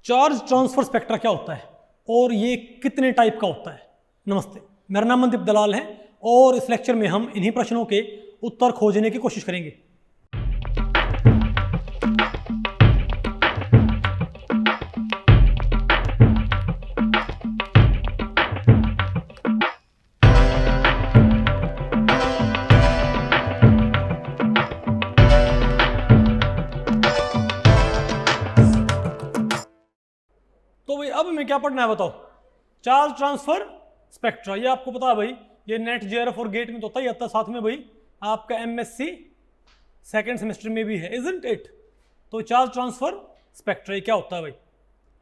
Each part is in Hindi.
चार्ज ट्रांसफर स्पेक्ट्रा क्या होता है और ये कितने टाइप का होता है। नमस्ते, मेरा नाम मनदीप दलाल है और इस लेक्चर में हम इन्हीं प्रश्नों के उत्तर खोजने की कोशिश करेंगे। तो भाई अब हमें क्या पढ़ना है बताओ। चार्ज ट्रांसफर स्पेक्ट्रा, ये आपको पता है भाई, ये नेट जेआरएफ और गेट में तो होता ही आता है, साथ में भाई आपका एमएससी सेकंड सेमेस्टर में भी है, इजंट इट। तो चार्ज ट्रांसफर स्पेक्ट्रा ये क्या होता है भाई।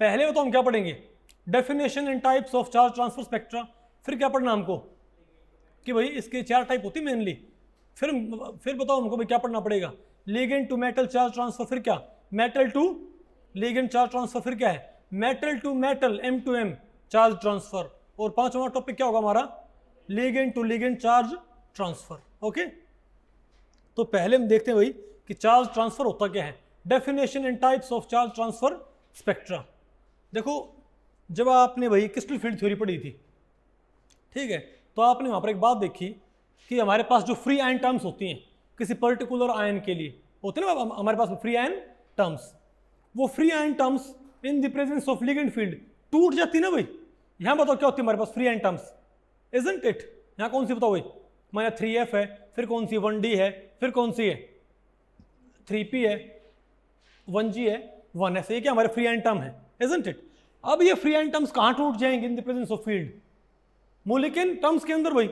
पहले बताओ हम क्या पढ़ेंगे, definition and types of charge transfer spectra. फिर क्या पढ़ना हमको कि भाई इसके चार टाइप होती है मेनली। फिर बताओ हमको भाई क्या पढ़ना पड़ेगा, ligand to metal charge transfer, फिर क्या metal to ligand charge transfer, फिर क्या है metal to metal M to M charge transfer, और पांचवा टॉपिक क्या होगा हमारा ligand to ligand charge transfer. Okay, तो पहले हम देखते हैं भाई कि चार्ज ट्रांसफर होता क्या है, definition and types of charge transfer spectra. देखो जब आपने भाई क्रिस्टल फील्ड थ्योरी पढ़ी थी, ठीक है, तो आपने वहां पर एक बात देखी कि हमारे पास जो फ्री आयन टर्म्स होती हैं किसी पर्टिकुलर आयन के लिए होते हैं ना, हमारे पास फ्री आयन टर्म्स, वो free ion terms in the presence of ligand field टूट जाती ना भाई। यहां बताओ क्या होती है हमारे पास free ion terms, isn't it. यहां कौन सी बताओ भाई, हमारे 3f है, फिर कौन सी 1d है, फिर कौन सी है 3p है, 1g है, 1s, ये क्या हमारे फ्री आयन टर्म है, इजंट इट। अब ये फ्री आयन टर्म्स कहां टूट जाएंगे in the presence of field, Mulliken terms के अंदर भाई।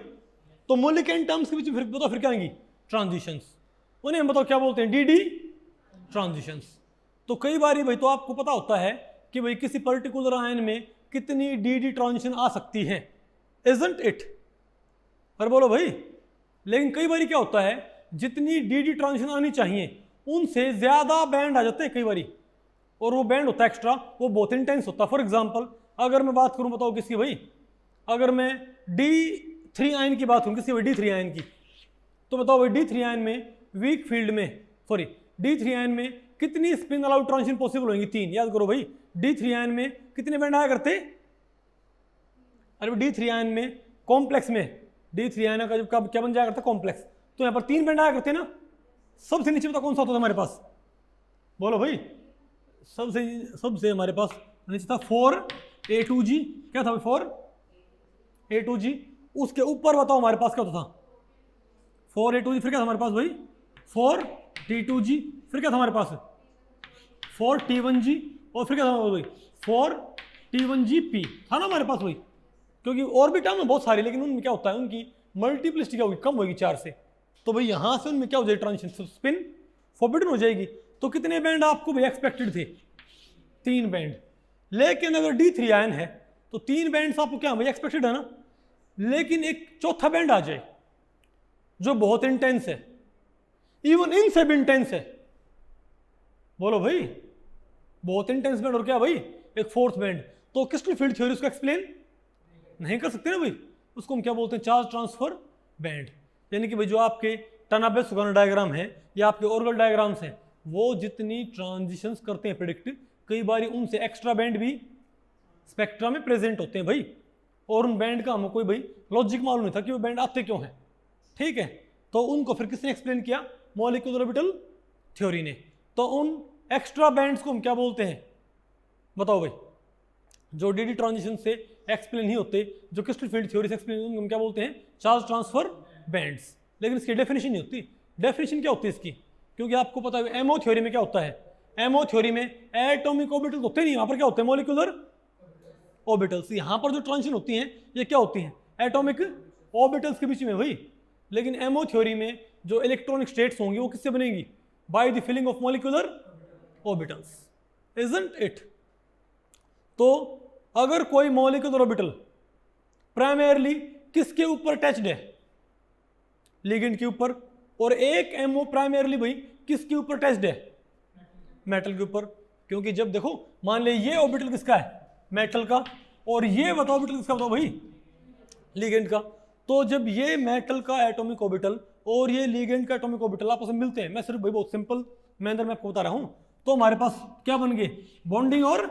तो मोलिकेन टर्म्स के बीच में फिर बताओ फिर क्या आएंगी ट्रांजिशंस, उन्हें हम बताओ क्या बोलते हैं डी ट्रांजिशंस। तो कई बार भाई तो आपको पता होता है कि भाई किसी पर्टिकुलर आयन में कितनी डी ट्रांजिशन आ सकती है, इजंट इट। पर बोलो भाई, लेकिन कई बार क्या होता है जितनी डी ट्रांजिशन आनी चाहिए उनसे ज्यादा बैंड आ जाते हैं कई बारी, और वो बैंड होता है एक्स्ट्रा, वो बहुत इंटेंस होता है। फॉर एग्जाम्पल अगर मैं बात करूं बताओ किसकी भाई, अगर मैं D3 आयन की बात करूं किसी भाई D3 आयन की, तो बताओ भाई D3 आयन में वीक फील्ड में D3 आयन में कितनी स्पिन अलाउड ट्रांजिशन पॉसिबल होंगी, 3। याद करो भाई D3 आयन में कितने बैंड आया करते, अरे D3 आयन में कॉम्प्लेक्स में D3 आयन का जब कब क्या बन जाया करता कॉम्प्लेक्स, तो यहाँ पर 3 बैंड आया करते ना। सबसे नीचे पता कौन सा होता था हमारे पास, बोलो भाई, सबसे हमारे पास नीचे था 4A2G, क्या था 4A2G। उसके ऊपर बताओ हमारे पास क्या होता था 4A2G, फिर क्या था हमारे पास भाई 4T2G, फिर क्या था हमारे पास 4T1G, और फिर क्या था भाई 4T1GP था ना हमारे पास भाई। क्योंकि और भी टर्म है बहुत सारी, लेकिन उनमें क्या होता है उनकी मल्टीप्लिसिटी क्या होगी, कम होगी 4 से। तो भाई यहाँ से उनमें क्या हो जाएगी ट्रांजिशन, स्पिन फॉरबिडन हो जाएगी। तो कितने बैंड आपको भाई एक्सपेक्टेड थे, 3 बैंड। लेकिन अगर D3 आयन है तो 3 बैंड आपको क्या भाई एक्सपेक्टेड है ना, लेकिन एक चौथा बैंड आ जाए जो बहुत इंटेंस है, इवन इनसे भी इंटेंस है। बोलो भाई, बहुत इंटेंस बैंड, और क्या भाई एक फोर्थ बैंड। तो क्रिस्टल फील्ड थ्योरी उसको एक्सप्लेन नहीं कर सकते ना भाई, उसको हम क्या बोलते हैं चार्ज ट्रांसफर बैंड। यानी कि भाई जो आपके टनाबे-सुगानो डायग्राम है या आपके ऑर्गल डायग्राम्स हैं, वो जितनी ट्रांजिशंस करते हैं प्रेडिक्ट, कई बार उनसे एक्स्ट्रा बैंड भी स्पेक्ट्रा में प्रेजेंट होते हैं भाई, और उन बैंड का हमें कोई भाई लॉजिक मालूम नहीं था कि वो बैंड आते क्यों हैं, ठीक है। तो उनको फिर किसने एक्सप्लेन किया, मॉलिक्यूलर ऑर्बिटल थ्योरी ने। तो उन एक्स्ट्रा बैंड्स को हम क्या बोलते हैं बताओ भाई, जो डी ट्रांजिशन से एक्सप्लेन ही होते, जो क्रिस्टल फील्ड थ्योरी से एक्सप्लेन, हम क्या बोलते हैं चार्ज ट्रांसफर बैंड्स। लेकिन इसकी डेफिनेशन नहीं होती। डेफिनेशन क्या होती है इसकी, क्योंकि आपको पता है एमओ थ्योरी में क्या होता है, एमओ थ्योरी में एटॉमिक ऑर्बिटल होते नहीं, वहां पर क्या होते हैं मॉलिक्यूलर ऑर्बिटल्स। यहां पर जो ट्रांजिशन होती हैं ये क्या होती हैं एटॉमिक ऑर्बिटल्स के बीच में भाई। लेकिन एमओ थ्योरी में जो इलेक्ट्रॉनिक स्टेट्स होंगी वो किससे बनेगी, by the filling of molecular orbitals, isn't it. तो अगर कोई मॉलिक्यूलर ऑर्बिटल प्राइमरली किसके ऊपर अटैच्ड है, लिगेंड के ऊपर, और एक एमओ प्राइमरली भाई किसके ऊपर अटैच्ड है, मेटल के ऊपर। क्योंकि जब देखो मान ले ये ऑर्बिटल किसका है मेटल का, और ये बताओ ऑर्बिटल किसका बताओ भाई लिगेंड का। तो जब ये मेटल का एटॉमिक ऑर्बिटल और ये लिगेंड का एटॉमिक ऑर्बिटल आपस में मिलते हैं, मैं सिर्फ भाई बहुत सिंपल मैनर में आपको बता रहा हूं, तो हमारे पास क्या बन गए बॉन्डिंग और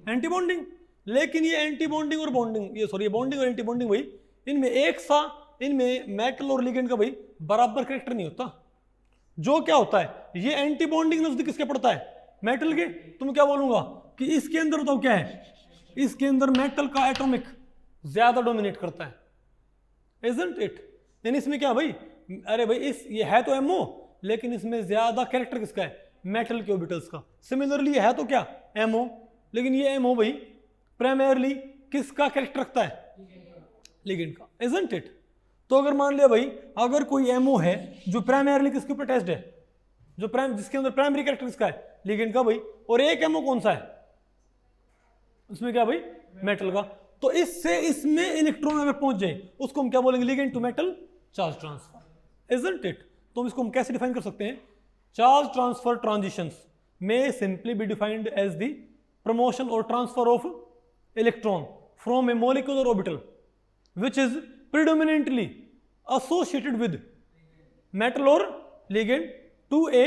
एंटी बॉन्डिंग। लेकिन ये एंटी बॉन्डिंग और बॉन्डिंग, ये सॉरी ये बॉन्डिंग और एंटी बॉन्डिंग भाई, इनमें एक सा, इनमें मेटल और लिगेंड का भाई बराबर कैरेक्टर नहीं होता। जो क्या होता है, ये एंटी बॉन्डिंग नजदीक किसके पड़ता है, मेटल के। तो मैं क्या बोलूंगा कि इसके अंदर बताओ क्या है, इसके अंदर मेटल का एटॉमिक ज्यादा डोमिनेट करता है, इजंट इट। यानी इसमें क्या भाई, अरे भाई इस ये है तो एमओ, लेकिन इसमें ज्यादा कैरेक्टर किसका है, मेटल के ऑर्बिटल्स का। सिमिलरली ये है तो क्या एमओ, लेकिन ये एमओ भाई प्राइमरली किसका कैरेक्टर रखता है, लिगेंड का, इजंट इट। तो अगर मान लिया भाई अगर कोई एमओ है जो प्राइमरली किसके ऊपर टेस्ट है, जो जिसके अंदर प्राइमरी कैरेक्टर किसका है, लिगेंड का भाई, और एक एमओ कौन सा है, उसमें क्या भाई मेटल का, तो इससे इसमें इलेक्ट्रॉन अगर पहुंच जाए उसको हम क्या बोलेंगे, ligand to metal charge transfer, isn't it. तो इसको हम कैसे डिफाइन कर सकते हैं, charge transfer transitions may simply be defined as the promotion or transfer of electron from a molecular orbital which is predominantly associated with metal or ligand to a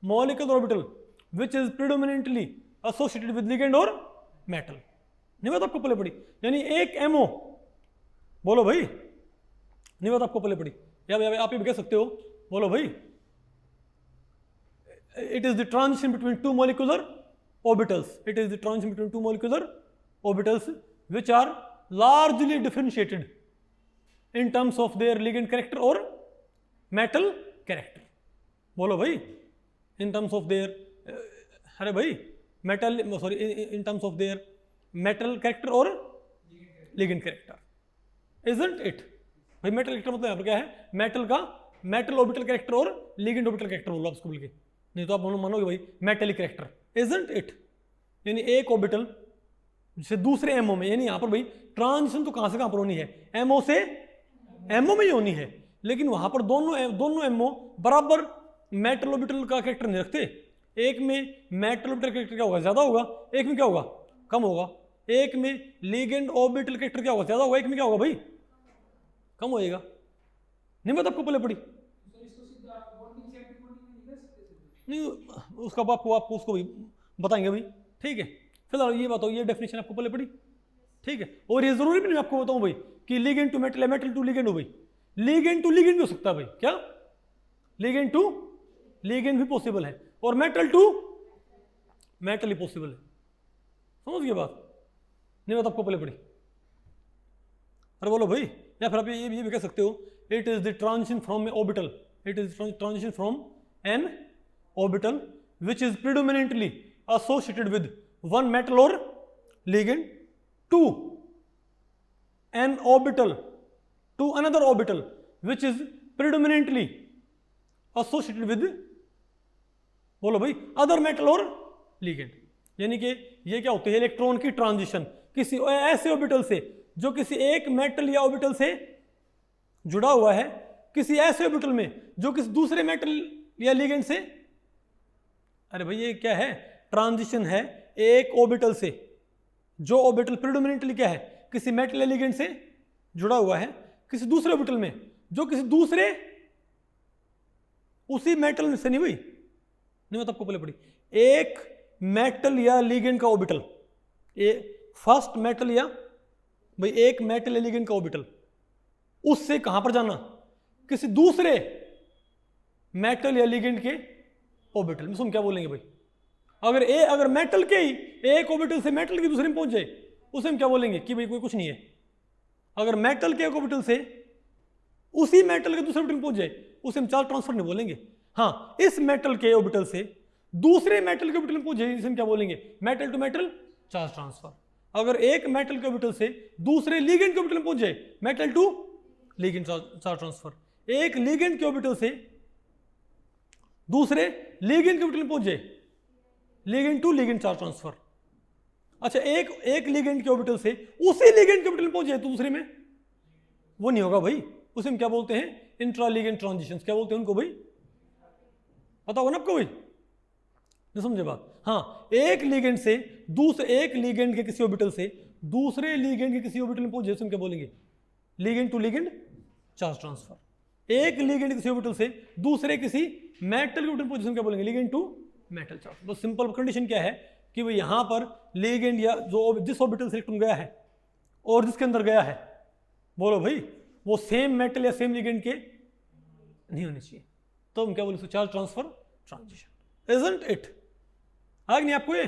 molecular orbital which is predominantly associated with ligand or metal। नहीं बात आपको पहले पड़ी, यानी एक एमओ, बोलो भाई, नहीं बात आपको पहले पड़ी, या आप ये भी कह सकते हो, बोलो भाई, it is the transition between two molecular orbitals, it is the transition between two molecular orbitals which are largely differentiated in terms of their ligand character or metal character। बोलो भाई, in terms of their अरे भाई metal, sorry, in terms of their metal character or ligand character, isn't it। भाई metal character मतलब यहाँ पर क्या है, metal का metal orbital character और ligand orbital character बोलो आप इसको बोल के, नहीं तो आप मानोगे भाई मेटेलिक कैरेक्टर, इजंट इट। यानी एक ऑर्बिटल से दूसरे एमओ में, यानी यहां पर भाई ट्रांजिशन तो कहां से कहां पर होनी है, एमओ से एमओ में ही होनी है, लेकिन वहां पर दोनों एमओ बराबर मेटल ऑर्बिटल का कैरेक्टर नहीं रखते। एक में मेटल ऑर्बिटल कैरेक्टर क्या होगा, ज्यादा होगा, एक में क्या होगा, कम होगा। एक में लिगेंड ऑर्बिटल कैरेक्टर क्या होगा, ज्यादा होगा, एक में क्या होगा भाई, कम होएगा। नहीं बात आपको पहले पड़ी, नहीं उसका आपको उसको भी बताएंगे भाई, ठीक है। फिलहाल ये बताओ, ये डेफिनेशन आपको पहले पड़ी, ठीक है। और ये जरूरी भी नहीं आपको बताऊं भाई कि लिगेंड टू मेटल है, मेटल टू लिगेंड हो भाई, लिगेंड टू लिगेंड भी हो सकता है भाई, क्या लिगेंड टू लिगेंड भी पॉसिबल है, और मेटल टू मेटल ही पॉसिबल है। समझ गए बात, नहीं बात आपको पहले पड़ी। अरे बोलो भाई, या फिर आप ये भी कह सकते हो, it is the transition from a orbital, it is transition from an orbital which is predominantly associated with one metal or ligand to an orbital to another orbital which is predominantly associated with, बोलो भाई, other metal or ligand। यानी कि ये क्या होती है, इलेक्ट्रॉन की ट्रांजिशन किसी ऐसे ऑर्बिटल से जो किसी एक मेटल या ऑर्बिटल से जुड़ा हुआ है, किसी ऐसे ऑर्बिटल में जो किसी दूसरे मेटल या लिगेंड से, अरे भाई ये क्या है, ट्रांजिशन है एक ऑर्बिटल से, जो ऑर्बिटल प्रेडोमिनेंटली क्या है, किसी मेटल एलिगेंट से जुड़ा हुआ है, किसी दूसरे ऑर्बिटल में जो किसी दूसरे उसी मेटल से नहीं भाई, नहीं मतलब आपको पहले पड़ी, एक मेटल या लिगेंड का ऑर्बिटल, फर्स्ट मेटल या भाई एक मेटल एलिगेंड का ऑर्बिटल, उससे कहां पर जाना, किसी दूसरे मेटल या लिगेंड के ऑर्बिटल में। हम क्या बोलेंगे भाई, अगर मेटल के ही एक ऑर्बिटल से मेटल के दूसरे में पहुंच जाए, उसे हम क्या बोलेंगे कि भाई कोई कुछ नहीं है। अगर मेटल के एक ऑर्बिटल से उसी मेटल के दूसरे ऑर्बिटल में पहुंच जाए, उसे हम चार्ज ट्रांसफर नहीं बोलेंगे। हाँ, इस मेटल के ऑर्बिटल से दूसरे मेटल के ऑर्बिटल में पहुंच जाए, इसे हम क्या बोलेंगे, metal to metal charge transfer. अगर एक मेटल के ऑर्बिटल से दूसरे लिगेंड के ऑर्बिटल में पहुंच जाए, metal to ligand charge transfer. एक लिगेंड के ऑर्बिटल से दूसरे लिगेंड के ऑर्बिटल में पहुंच जाए, ligand to ligand charge transfer. अच्छा, एक लिगेंड के ऑर्बिटल से उसी लिगेंड के ऑर्बिटल में पहुंच जाए तो दूसरे में, वो नहीं होगा भाई, उसे हम क्या बोलते हैं, इंट्रा लिगेंड ट्रांजिशंस। क्या बोलते हैं उनको भाई, पता होगा ना आपको भाई, नहीं समझे बात। हाँ, एक लिगेंड से दूसरे, एक लिगेंड के किसी ऑर्बिटल से दूसरे लिगेंड के किसी ऑर्बिटल में पहुंच जाए, हम क्या बोलेंगे, ligand to ligand charge transfer. एक लिगेंड किसी ऑर्बिटल से दूसरे किसी मेटल के ऑर्बिटल में पहुंचे, हम क्या बोलेंगे, लिगेंड टू मेटल चार्ज। बस सिंपल कंडीशन क्या है कि भाई यहाँ पर लिगेंड या जो जिस ऑर्बिटल से इलेक्ट्रॉन गया है और जिसके अंदर गया है, बोलो भाई, वो सेम मेटल या सेम लिगेंड के नहीं होने चाहिए। तो हम क्या बोले, charge transfer transition, isn't it? आ नहीं आपको ये?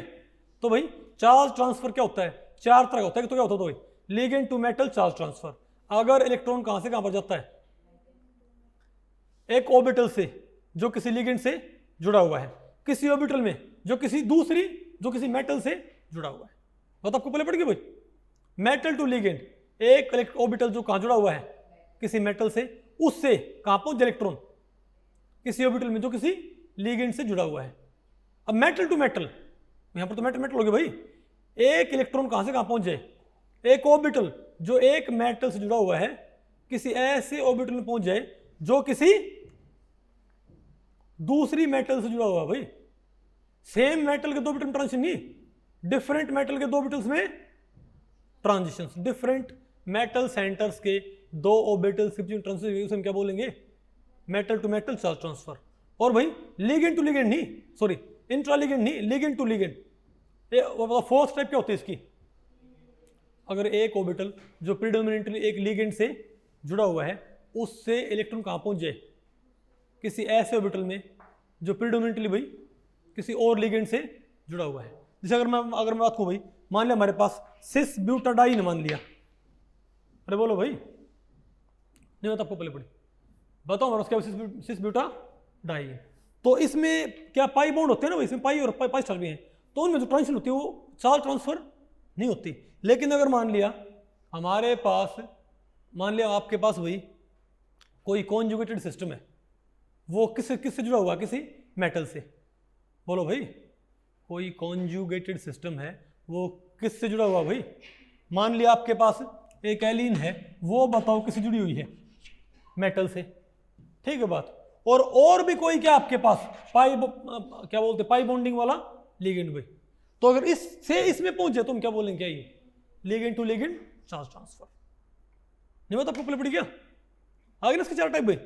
तो भाई चार्ज ट्रांसफर क्या होता है, चार तरह का होता है। तो क्या होता है, तो भाई ligand to metal charge transfer. अगर इलेक्ट्रॉन कहां से कहां पर जाता है, एक ऑर्बिटल से जो किसी लिगेंड से जुड़ा हुआ है, किसी ऑर्बिटल में जो किसी मेटल से जुड़ा हुआ है। बात आपको पहले पड़ गई भाई, मेटल टू लिगेंड, एक ऑर्बिटल जो कहां जुड़ा हुआ है, किसी मेटल से, उससे कहां पहुंच इलेक्ट्रॉन, किसी ऑर्बिटल में जो किसी लिगेंड से जुड़ा हुआ है। अब मेटल टू मेटल, यहां पर तो मेटल मेटल हो गया भाई, एक इलेक्ट्रॉन कहां से कहां पहुंच जाए, एक ऑर्बिटल जो एक मेटल से जुड़ा हुआ है किसी ऐसे ऑर्बिटल में पहुंच जाए जो किसी दूसरी मेटल से जुड़ा हुआ है। भाई सेम मेटल के दो ऑर्बिटल में ट्रांजिशन नहीं, डिफरेंट मेटल के दो ऑर्बिटल्स में ट्रांजिशंस, डिफरेंट मेटल सेंटर्स के दो ऑर्बिटल्स के बीच ट्रांजिशन हम क्या बोलेंगे, metal to metal charge transfer. और भाई लिगेंड टू लिगेंड नहीं, सॉरी इंट्रा लिगेंड नहीं, ligand to ligand. Fourth type क्या होती है इसकी, अगर एक ऑर्बिटल जो प्रीडोमिनेंटली एक लिगेंड से जुड़ा हुआ है उससे इलेक्ट्रॉन कहां पहुंच जाए, किसी ऐसे ऑर्बिटल में जो प्रीडोमिनेंटली भाई किसी और लिगेंड से जुड़ा हुआ है। जैसे अगर मैं बात कहूं भाई, मान लिया हमारे पास सिस ब्यूटाडाइन मान लिया, अरे बोलो भाई, नहीं बता आपको पहले पड़ी, बताओ हमारा उसके सिस ब्यूटाडाइन। तो इसमें क्या पाई बॉन्ड होते हैं ना भाई, इसमें पाई और पाई स्टार भी हैं, तो उनमें जो ट्रांजिशन होती है वो चार्ज ट्रांसफर नहीं होती। लेकिन अगर मान लिया हमारे पास, मान लिया आपके पास भाई कोई कॉन्जुगेटेड सिस्टम है, वो किससे जुड़ा हुआ, किसी मेटल से, बोलो भाई, कोई कॉन्जुगेटेड सिस्टम है वो किससे जुड़ा हुआ भाई, मान लिया आपके पास एक एलीन है, वो बताओ किससे जुड़ी हुई है, मेटल से, ठीक है बात। और भी कोई क्या आपके पास पाई क्या बोलते पाई बॉन्डिंग वाला लिगेंड भाई, तो अगर इससे इसमें पहुंचे तो हम क्या बोलेंगे, क्या ये ligand to ligand charge transfer. नहीं बता आपको पहले पड़ी क्या, आगे ना इसके चार टाइप भाई।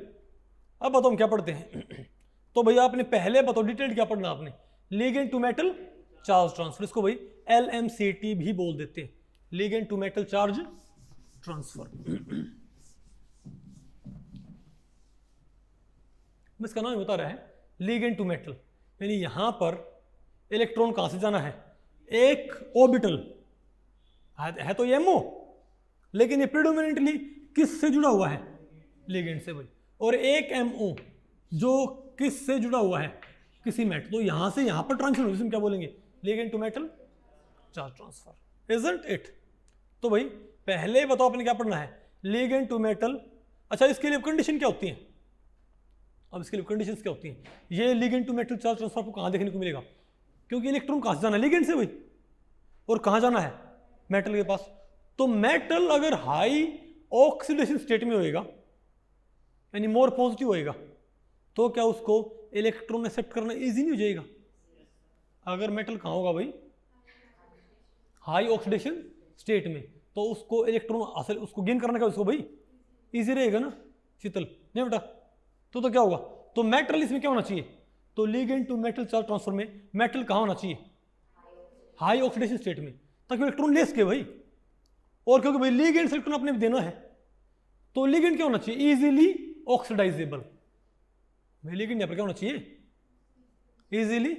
अब बताओ हम क्या पढ़ते हैं तो भाई आपने पहले बताओ डिटेल्ड क्या पढ़ना आपने, ligand to metal charge transfer, इसको भाई LMCT भी बोल देते हैं, ligand to metal charge transfer. इसका नाम बता रहा है लिगेंड टू मेटल, यानी यहां पर इलेक्ट्रॉन कहां से जाना है, एक ऑर्बिटल है तो ये MO, लेकिन ये प्रीडोमिनेंटली किससे जुड़ा हुआ है, लिगेंड से भाई, और एक MO जो किससे जुड़ा हुआ है, किसी मेटल, तो यहां से यहां पर ट्रांजिशन होगी, क्या बोलेंगे, ligand to metal charge transfer, isn't it? तो भाई पहले बताओ आपने क्या पढ़ना है, लिगेंड टू मेटल। अच्छा इसके लिए कंडीशन क्या होती है, अब इसके लिए कंडीशंस क्या होती हैं, ये ligand to metal charge transfer आपको कहां देखने को मिलेगा, क्योंकि इलेक्ट्रॉन कहां से जाना है, लिगेंड से भाई, और कहां जाना है, मेटल के पास। तो मेटल अगर हाई ऑक्सीडेशन स्टेट में होएगा, यानी मोर पॉजिटिव होएगा, तो क्या उसको इलेक्ट्रॉन एक्सेप्ट करना इजी नहीं हो जाएगा। अगर मेटल कहां होगा भाई, हाई ऑक्सीडेशन स्टेट में, तो उसको इलेक्ट्रॉन असल उसको गेन करने का उसको भाई इजी रहेगा ना, शीतल नहीं बेटा। तो क्या होगा, तो मेटल इसमें क्या होना चाहिए, तो ligand to metal charge transfer में मेटल कहां होना चाहिए, हाई ऑक्सीडेशन स्टेट में, ताकि इलेक्ट्रॉन ले सके भाई। और क्योंकि भाई लिगेंड से इलेक्ट्रॉन अपने भी देना है, तो लिगेंड क्या होना चाहिए, इजीली ऑक्सीडाइजेबल। भाई लिगेंड यहां पर क्या होना चाहिए, इजीली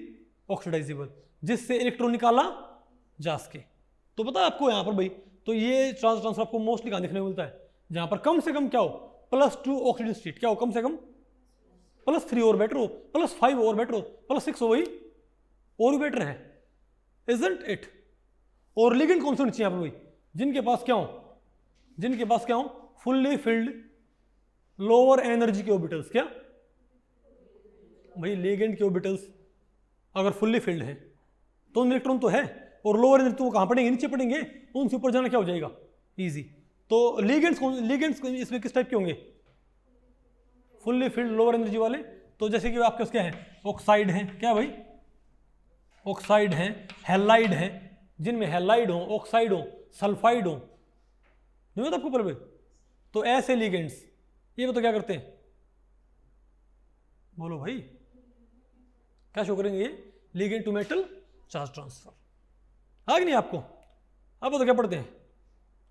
ऑक्सीडाइजेबल, जिससे इलेक्ट्रॉन निकाला जा सके। तो पता है आपको यहां पर भाई, तो ये चार्ज ट्रांसफर आपको मोस्टली कहां देखने को मिलता है, जहां पर कम से कम क्या हो, +2 ऑक्सीडेशन स्टेट, क्या हो कम से कम, +3 और बेटर हो, +5 और बेटर हो, +6 हो भाई और भी बेटर है, इजंट इट? और लिगेंड कौन से होने चाहिए भाई, जिनके पास क्या हो, जिनके पास क्या हो, फुल्ली फिल्ड लोअर एनर्जी के ऑर्बिटल्स। क्या भाई, लिगेंड के ऑर्बिटल्स अगर फुल्ली फिल्ड है तो उनमें इलेक्ट्रॉन तो है, और लोअर एनर्जी तो वो कहां पड़ेंगे, नीचे पड़ेंगे, उनसे ऊपर जाना क्या हो जाएगा, इजी। तो लिगेंड्स इसमें किस टाइप के होंगे, फुल्ली फिल्ड लोअर एनर्जी वाले। तो जैसे कि आपके क्या है, ऑक्साइड हैं, क्या भाई, ऑक्साइड हैं, हैलाइड हैं, जिनमें हैलाइड हो, ऑक्साइड हो, सल्फाइड हो, नहीं होता आपको पहले। तो ऐसे लिगेंड्स ये तो क्या करते हैं, बोलो भाई, क्या शो करेंगे, ये ligand to metal charge transfer. आ कि नहीं आपको? अब तो क्या पढ़ते हैं,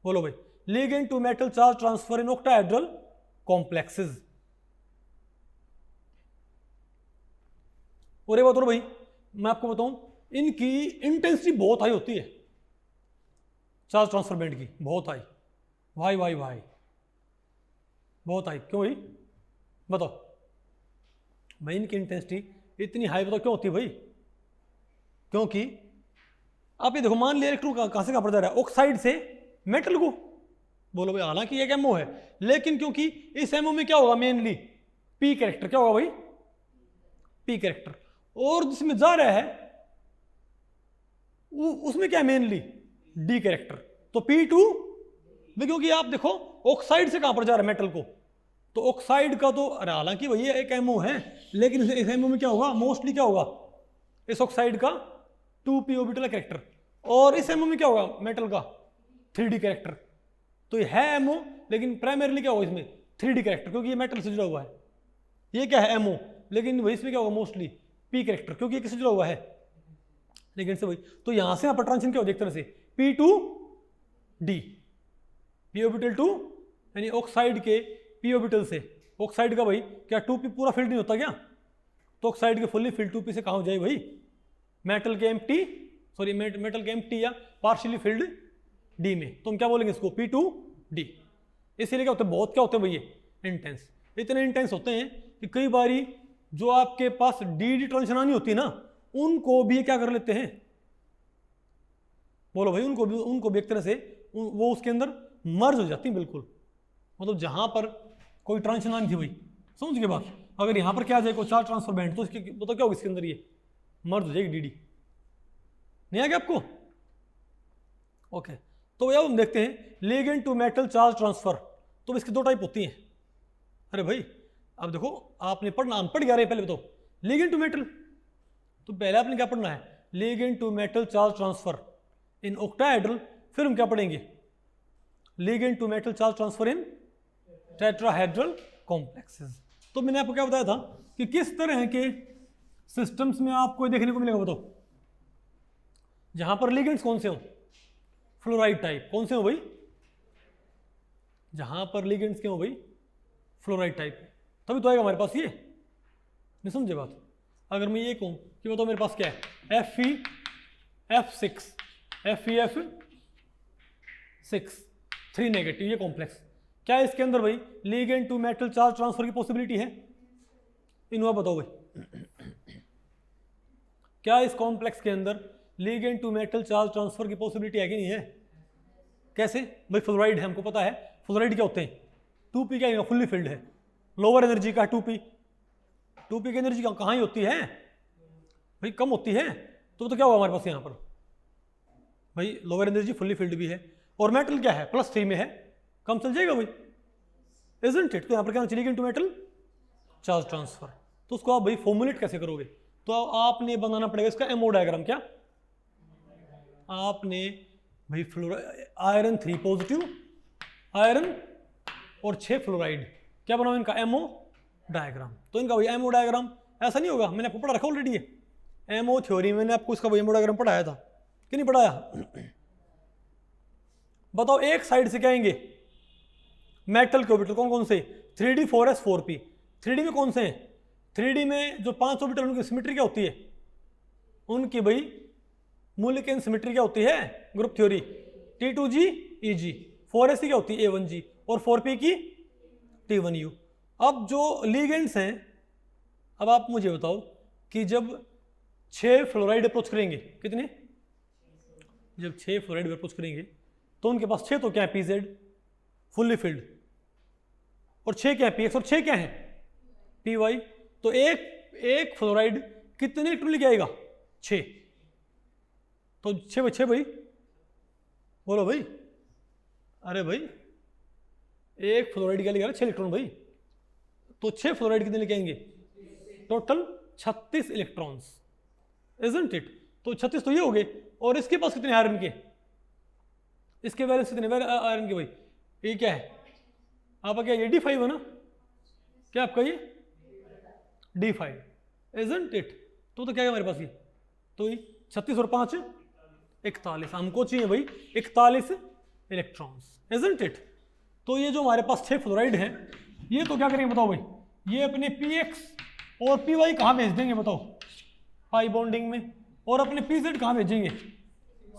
बोलो भाई। Ligand to metal charge transfer in octahedral complexes. और एक बात और भाई, मैं आपको बताऊं, इनकी इंटेंसिटी बहुत हाई होती है, चार्ज ट्रांसफर बैंड की, बहुत हाई। भाई भाई भाई बहुत हाई। क्यों भाई बताओ भाई, इनकी इंटेंसिटी इतनी हाई बताओ क्यों होती है भाई? क्योंकि आप ये देखो, मान लिया इलेक्ट्रॉन कहां से कहां पर जा रहा है, ऑक्साइड से मेटल को। बोलो भाई, हालांकि एक एमओ है, लेकिन क्योंकि इस एमओ में क्या होगा, मेनली पी कैरेक्टर। क्या होगा भाई? P character. और जिसमें जा रहा है उसमें क्या है, मेनली डी कैरेक्टर। तो P2 क्योंकि आप देखो ऑक्साइड से कहां पर जा रहा है मेटल को, तो ऑक्साइड का तो, अरे हालांकि भैया एक एमओ है, लेकिन इस एमओ में क्या होगा, मोस्टली क्या होगा, इस ऑक्साइड का 2p ऑर्बिटल कैरेक्टर, और इस एमओ में क्या होगा, मेटल का 3d कैरेक्टर। तो ये है एमओ, लेकिन प्राइमरीली क्या होगा इसमें 3d कैरेक्टर, क्योंकि ये मेटल से जुड़ा हुआ है। ये क्या है, एमओ, लेकिन वही इसमें क्या होगा, मोस्टली p कैरेक्टर, क्योंकि ये किससे जुड़ा हुआ है, लेकिन से वही। तो यहां से यहाँ पर ट्रांजिशन क्या होगा, एक तरह से P2D, p ऑर्बिटल टू, यानी ऑक्साइड के p ऑर्बिटल से, ऑक्साइड का भाई क्या 2p पूरा फिल्ड नहीं होता क्या, तो ऑक्साइड के फुल्ली फिल्ड 2p से कहां हो जाए भाई, मेटल के एम्प्टी, सॉरी मेटल के एम्प्टी या पार्शियली फिल्ड D में। तो हम क्या बोलेंगे इसको, P2D। इसीलिए क्या होता है, बहुत क्या होते हैं भैया, इंटेंस। इतने इंटेंस होते हैं कि कई बारी जो आपके पास डी ट्रांजिशन आनी होती है ना, उनको भी क्या कर लेते हैं, बोलो भाई, उनको भी एक तरह से वो उसके अंदर मर्ज हो जाती है बिल्कुल। मतलब जहां पर कोई ट्रांजिशन आनी थी भाई, समझ गए बात, अगर यहां पर क्या आ जाए कोई चार्ज ट्रांसफर बैंड, तो इसके तो क्या होगा, इसके अंदर ये मर्ज हो जाएगी डी। नहीं आ गया आपको? ओके। तो अब हम देखते हैं ligand to metal charge transfer. तो इसकी दो टाइप होती हैं। अरे भाई अब देखो, आपने पढ़ना, हम पढ़ गया रहे पहले बताओ, लिगेंड टू मेटल। तो पहले आपने क्या पढ़ना है, ligand to metal charge transfer in octahedral. फिर हम क्या पढ़ेंगे, ligand to metal charge transfer in tetrahedral complexes. तो मैंने आपको क्या बताया था कि किस तरह के सिस्टम्स में आपको देखने को मिलेगा, बताओ, जहां पर लिगेंड्स कौन से हो, फ्लोराइड टाइप। कौन से हो भाई, जहां पर लिगेंड्स के हो भाई, फ्लोराइड टाइप। तभी तो आएगा हमारे पास ये, नहीं समझे बात? अगर मैं ये कहूं कि बताओ मेरे पास क्या है, FeF6, FeF6 3 नेगेटिव, ये कॉम्प्लेक्स। क्या है इसके अंदर भाई, ligand to metal charge transfer की पॉसिबिलिटी है? इन्होंने बताओ भाई, क्या इस कॉम्प्लेक्स के अंदर ligand to metal charge transfer की पॉसिबिलिटी है कि नहीं है? कैसे भाई, फ्लोराइड है, हमको पता है फ्लोराइड क्या होते हैं, 2p क्या है, फुल्ली फिल्ड है, लोअर एनर्जी का 2p की एनर्जी कहाँ ही होती है भाई, कम होती है। तो क्या होगा हमारे पास यहाँ पर भाई, लोअर एनर्जी फुल्ली फिल्ड भी है, और मेटल क्या है, +3 में है, कम चल जाएगा भाई, इजंट इट? तो यहाँ पर क्या ligand to metal charge transfer. तो उसको आप भाई फॉर्मुलेट कैसे करोगे, तो आपने बनाना पड़ेगा इसका एमओ डायग्राम। क्या आपने भाई, आयरन 3 पॉजिटिव, आयरन और 6 फ्लोराइड, क्या बनाओ इनका एमओ डायग्राम। तो इनका भाई एमओ डायग्राम ऐसा नहीं होगा, मैंने आपको पढ़ा रखा ऑलरेडी है, एमओ थ्योरी में मैंने आपको इसका भाई एमओ डायग्राम पढ़ाया था कि नहीं पढ़ाया? बताओ, एक साइड से क्या आएंगे मेटल के ऑर्बिटल, कौन कौन से, 3d 4s 4p। 3d में कौन से हैं, 3d में जो 5 ऑर्बिटल, उनकी सिमेट्री क्या होती है, उनकी भाई मूल्यकेंद्र सिमेट्री क्या होती है, group theory, T2g Eg, 4s की क्या होती है, A1g, और 4p की T1u। अब जो लिगेंड्स हैं, अब आप मुझे बताओ कि जब 6 फ्लोराइड अप्रोच करेंगे, कितने, जब 6 फ्लोराइड अप्रोच करेंगे, तो उनके पास 6 तो क्या है, Pz फुल्ली फिल्ड, और 6 क्या है, Px, और 6 क्या है, Py। तो एक फ्लोराइड कितने इलेक्ट्रॉन लेके आएगा, 6। तो 6 भाई, बोलो भाई, अरे भाई एक फ्लोराइड क्या लेके आ रहा है, 6 इलेक्ट्रॉन भाई। तो 6 फ्लोराइड कितने लेके आएंगे, टोटल 36 इलेक्ट्रॉन्स, इजंट इट? तो 36 तो ये हो गए, और इसके पास कितने आयरन के, इसके वैलेंस कितने आयरन के भाई, ये क्या है आपका, क्या ये D5 है ना, क्या आपका ये D5, इजंट इट? तो क्या है हमारे पास ये, तो ये 36 और 5 41, हमको चाहिए भाई 41 इलेक्ट्रॉन्स, इजंट इट। तो ये जो हमारे पास 6 फ्लोराइड हैं, ये तो क्या करेंगे बताओ भाई, ये अपने px और py कहाँ भेज देंगे बताओ, पाई बॉन्डिंग में, और अपने pz कहाँ भेजेंगे,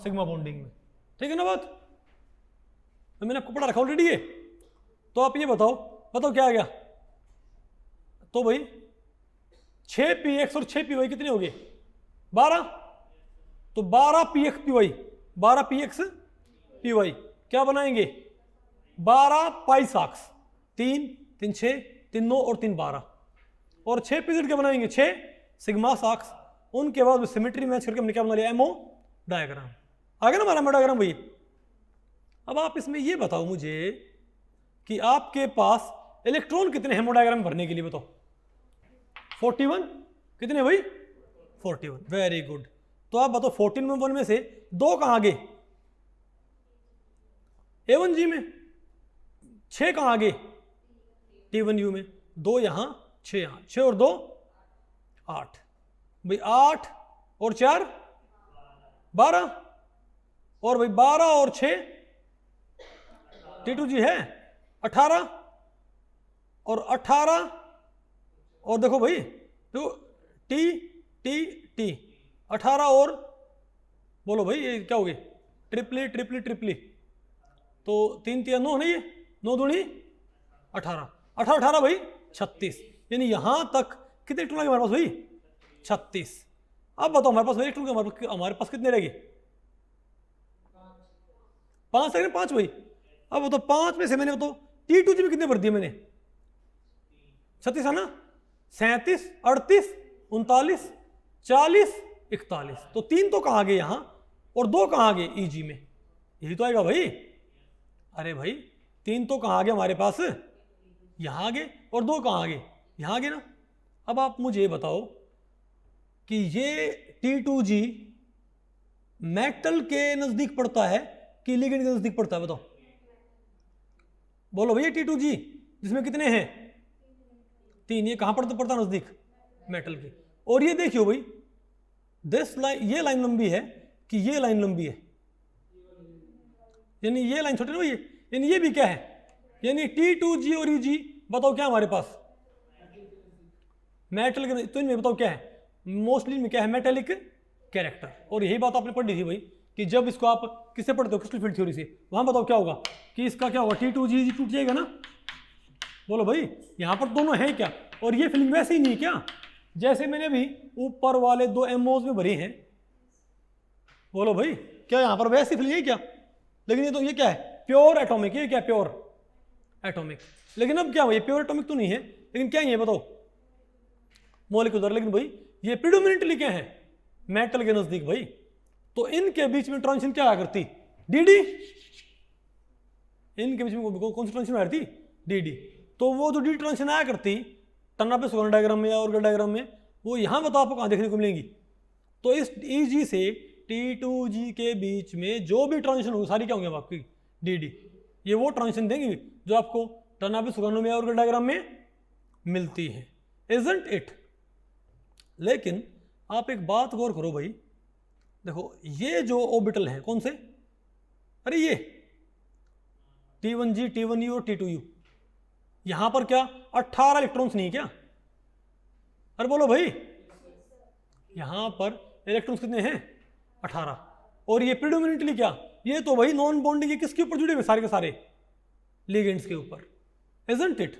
सिग्मा बॉन्डिंग में। ठीक है ना बात, तो मैंने आपको पढ़ा रखा ऑलरेडी है। तो आप ये बताओ क्या आ गया, तो भाई 6 px और 6 py कितने हो गए, 12। तो 12 px py, 12 px py क्या बनाएंगे, 12 पाई साक्स, 3 3 6 3 9 और 3 12, और 6 pz क्या बनाएंगे, 6 सिग्मा साक्स। उनके बाद सिमेट्री मैच करके हमने क्या बना लिया, एमओ डायग्राम। आ गया ना हमारा एमओ डायग्राम भैया। अब आप इसमें ये बताओ मुझे कि आपके पास इलेक्ट्रॉन कितने हेमो डायग्राम भरने के लिए बताओ, 41 कितने भाई, 41, वेरी गुड। तो आप बताओ 14 में से 2 कहाँ गए, A1G में, 6 कहाँ गए T1U में, 2 यहाँ 6 यहाँ, 6 और 2 8 भाई, 8 और 4 12, और भाई 12 और 6 T2G है 18, और 18 और देखो भाई, देखो T T T 18 और बोलो भाई ये क्या हो गए, ट्रिपली। तो 3 3 9 नहीं, ये 9 दूनी 18, 18 भाई 36, यानी यहां तक कितने इलेक्ट्रॉन लगे हमारे पास भाई, 36। अब बताओ हमारे पास इलेक्ट्रॉन हमारे पास कितने रहेंगे, 5 रहेंगे, 5 भाई। अब बताओ 5 में से मैंने बताओ T2G में कितने भर दिए मैंने, 36 है ना, 37 38 39 40 41, तो 3 तो कहाँ गए यहाँ, और 2 कहाँ गए EG में, यही तो आएगा भाई। अरे भाई 3 तो कहाँ गए हमारे पास, यहाँ गए, और 2 कहाँ गए, यहाँ गए ना। अब आप मुझे ये बताओ कि ये T2G मेटल के नजदीक पड़ता है कि लिगेंड के नजदीक पड़ता है, बताओ बोलो भैया। T2G जिसमें कितने हैं, 3, ये कहाँ पड़ता नजदीक, मेटल के। और ये देखियो भाई, दिस लाइन, ये लाइन लंबी है कि ये लाइन लंबी है, यानी ये लाइन छोटी ना, यानी ये भी क्या है, यानी T2G और EG बताओ क्या हमारे पास, मेटल के। तो इनमें बताओ क्या है, मोस्टली में क्या है, मेटेलिक कैरेक्टर। और यही बात आपने पढ़ी थी भाई कि जब इसको आप किससे पढ़ते हो, क्रिस्टल फील्ड थ्योरी से, वहां बताओ क्या होगा कि इसका क्या होगा, T2G EG टूट जाएगा ना। बोलो भाई यहां पर दोनों है क्या, और ये फीलिंग वैसे ही नहीं है क्या, जैसे मैंने अभी ऊपर वाले 2 MOs में भरी हैं। बोलो भाई क्या यहां पर वैसी फीलिंग है क्या, लेकिन ये तो ये क्या है, प्योर एटॉमिक, ये क्या है, प्योर एटॉमिक। लेकिन अब क्या हुआ, ये प्योर एटॉमिक तो नहीं है, लेकिन क्या है बताओ, मॉलिक्यूलर। लेकिन भाई ये प्रीडोमिनेंटली क्या है, मेटल के नजदीक भाई। तो इनके बीच में ट्रांजिशन क्या आया करती, DD, इनके बीच में कौन सी ट्रांजिशन आती, DD। तो वो जो DD ट्रांजिशन आया करती टर्नर पे सुगन डायग्राम में या ऑर्गन डायग्राम में, वो यहां बताओ आपको कहां देखने को मिलेंगी। तो इस EG से T2G के बीच में जो भी ट्रांजिशन होगी सारी क्या होंगी आपकी, DD। ये वो ट्रांजिशन देंगी जो आपको टर्नर पे सुगन में या ऑर्गन डायग्राम में मिलती है, इजंट इट। लेकिन आप एक बात गौर करो भाई, देखो ये जो ऑर्बिटल हैं कौन से, अरे ये T1G T1U और T2U, यहां पर क्या 18 इलेक्ट्रॉन्स नहीं क्या, अरे बोलो भाई यहां पर इलेक्ट्रॉन्स कितने हैं, 18। और ये प्रीडोमिनेंटली क्या, ये तो भाई नॉन बॉन्डिंग, ये किसके ऊपर जुड़े हुए सारे के सारे, लिगेंड्स के ऊपर, इजंट इट।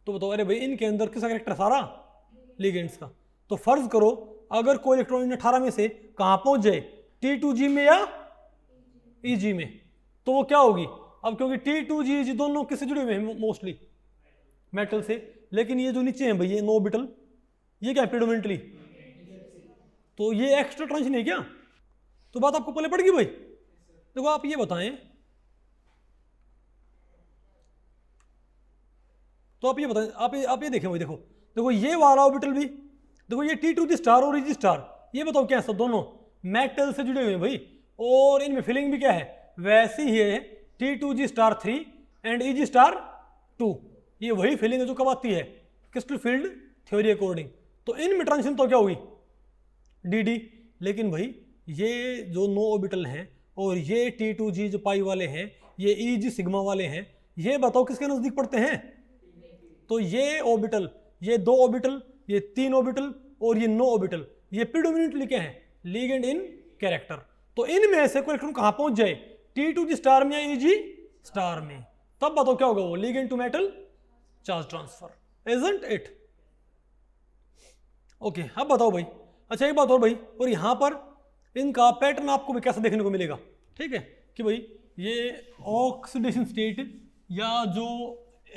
तो बताओ अरे भाई इनके अंदर किसका कैरेक्टर, सारा लिगेंड्स का। तो फर्ज करो अगर कोई इलेक्ट्रॉन इन 18 में से कहां पहुंच जाए, T2G में या EG में, तो वो क्या होगी। अब क्योंकि T2G EG दोनों किससे जुड़े हुए हैं, मोस्टली मेटल से। लेकिन ये जो नीचे हैं भाई ये नो ऑर्बिटल, ये क्या है प्रीडोमिनेंटली, तो ये एक्स्ट्रा ट्रांजिशन है क्या। तो बात आपको पहले पड़ गई भाई। देखो आप ये बताएं, तो आप ये बताएं, आप ये देखें भाई, देखो ये वाला ऑर्बिटल भी, देखो ये T2G स्टार और EG स्टार, ये बताओ क्या है, सब दोनों मेटल से जुड़े हुए हैं भाई। और इनमें फिलिंग भी क्या है, वैसी ही है, T2G star 3 and EG star 2। ये वही फिलिंग है जो कब आती है, क्रिस्टल फील्ड थ्योरी अकॉर्डिंग। तो इनमें ट्रांजिशन तो क्या होगी, DD। लेकिन भाई ये जो नो ऑर्बिटल हैं और ये T2G जो पाई वाले हैं, ये EG सिग्मा वाले हैं, ये बताओ किसके नज़दीक पड़ते हैं? तो ये ऑर्बिटल, ये 2 ऑर्बिटल, ये 3 ऑर्बिटल और ये नो ऑर्बिटल, ये प्रीडोमिनेंटली क्या है? लिगेंड इन कैरेक्टर। तो इनमें से कोई इलेक्ट्रॉन कहाँ पहुंच जाए? T2G स्टार में या EG स्टार में, तब बताओ क्या होगा? वो ligand to metal charge transfer, isn't it? Okay, अब बताओ भाई। अच्छा एक बात और भाई, और यहाँ पर इनका पैटर्न आपको भी कैसा देखने को मिलेगा? ठीक है कि भाई ये ऑक्सीडेशन स्टेट या जो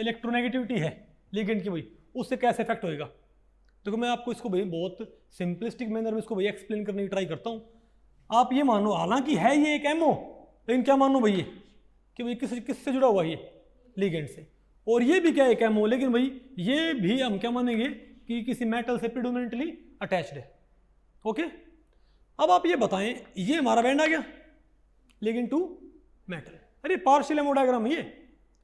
इलेक्ट्रोनेगेटिविटी है लिगेंड की भाई, उससे कैसे इफेक्ट होएगा? देखो मैं आपको इसको भाई बहुत सिंपलिस्टिक मैनर में इसको भाई एक्सप्लेन करने की ट्राई करता हूँ। आप ये मानो, हालांकि है ये एक एमओ, लेकिन क्या मानो भाई ये कि भाई किससे जुड़ा हुआ है? ये लिगेंड से। और ये भी क्या एक एमओ, लेकिन भाई ये भी हम क्या मानेंगे कि किसी मेटल से प्रीडोमिनेंटली अटैच्ड है। ओके, अब आप ये बताएं, ये हमारा बैंड आ गया लिगेंड टू मेटल। अरे पार्शियल एमओ डायग्राम, ये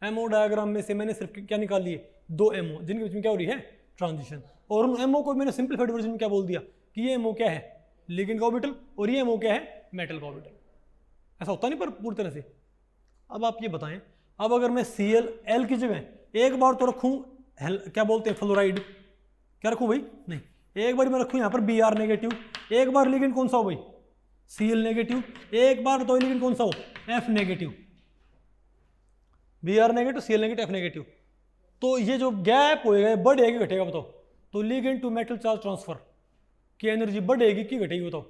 एमओ डायग्राम में से मैंने सिर्फ क्या निकाल लिए? 2 एमओ, जिनके बीच में क्या हो रही है? ट्रांजिशन। और उन एमओ को मैंने सिंपलीफाइड वर्जन में क्या बोल दिया कि ये एमओ क्या है? लिगेंड का ऑर्बिटल, और ये एमओ क्या है? मेटल का ऑर्बिटल। ऐसा होता नहीं पर पूरी तरह से। अब आप ये बताएं, अब अगर मैं Cl की जगह एक बार तो रखूं क्या बोलते हैं, फ्लोराइड, क्या रखूं भाई? नहीं, एक बार मैं रखूं यहाँ पर Br नेगेटिव, एक बार लिगेंड कौन सा हो भाई? Cl नेगेटिव, एक बार तो लिगेंड कौन सा हो? F negative. Br negative, Cl negative, F negative. तो ये जो गैप होएगा बढ़ेगा कि घटेगा बताओ? तो ligand to metal charge transfer की एनर्जी बढ़ेगी कि घटेगी बताओ?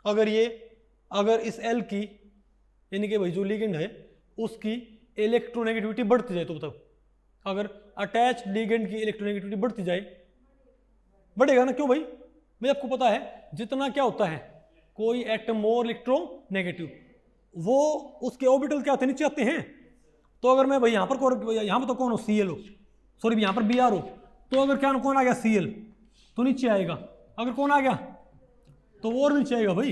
अगर इस L की, यानी कि भाई जो लिगेंड है उसकी इलेक्ट्रोनेगेटिविटी बढ़ती जाए तो बताओ? अगर अटैच लिगेंड की इलेक्ट्रोनेगेटिविटी बढ़ती जाए, बढ़ेगा ना? क्यों भाई? भाई आपको पता है जितना क्या होता है कोई एटम मोर इलेक्ट्रोनेगेटिव, वो उसके ऑर्बिटल क्या होते हैं? नीचे आते हैं। तो अगर मैं भाई यहाँ पर तो कौन हो? Cl हो, सॉरी यहाँ पर Br हो, तो अगर क्या कौन आ गया? Cl, तो नीचे आएगा। अगर कौन आ गया तो वो और नीचे आएगा भाई।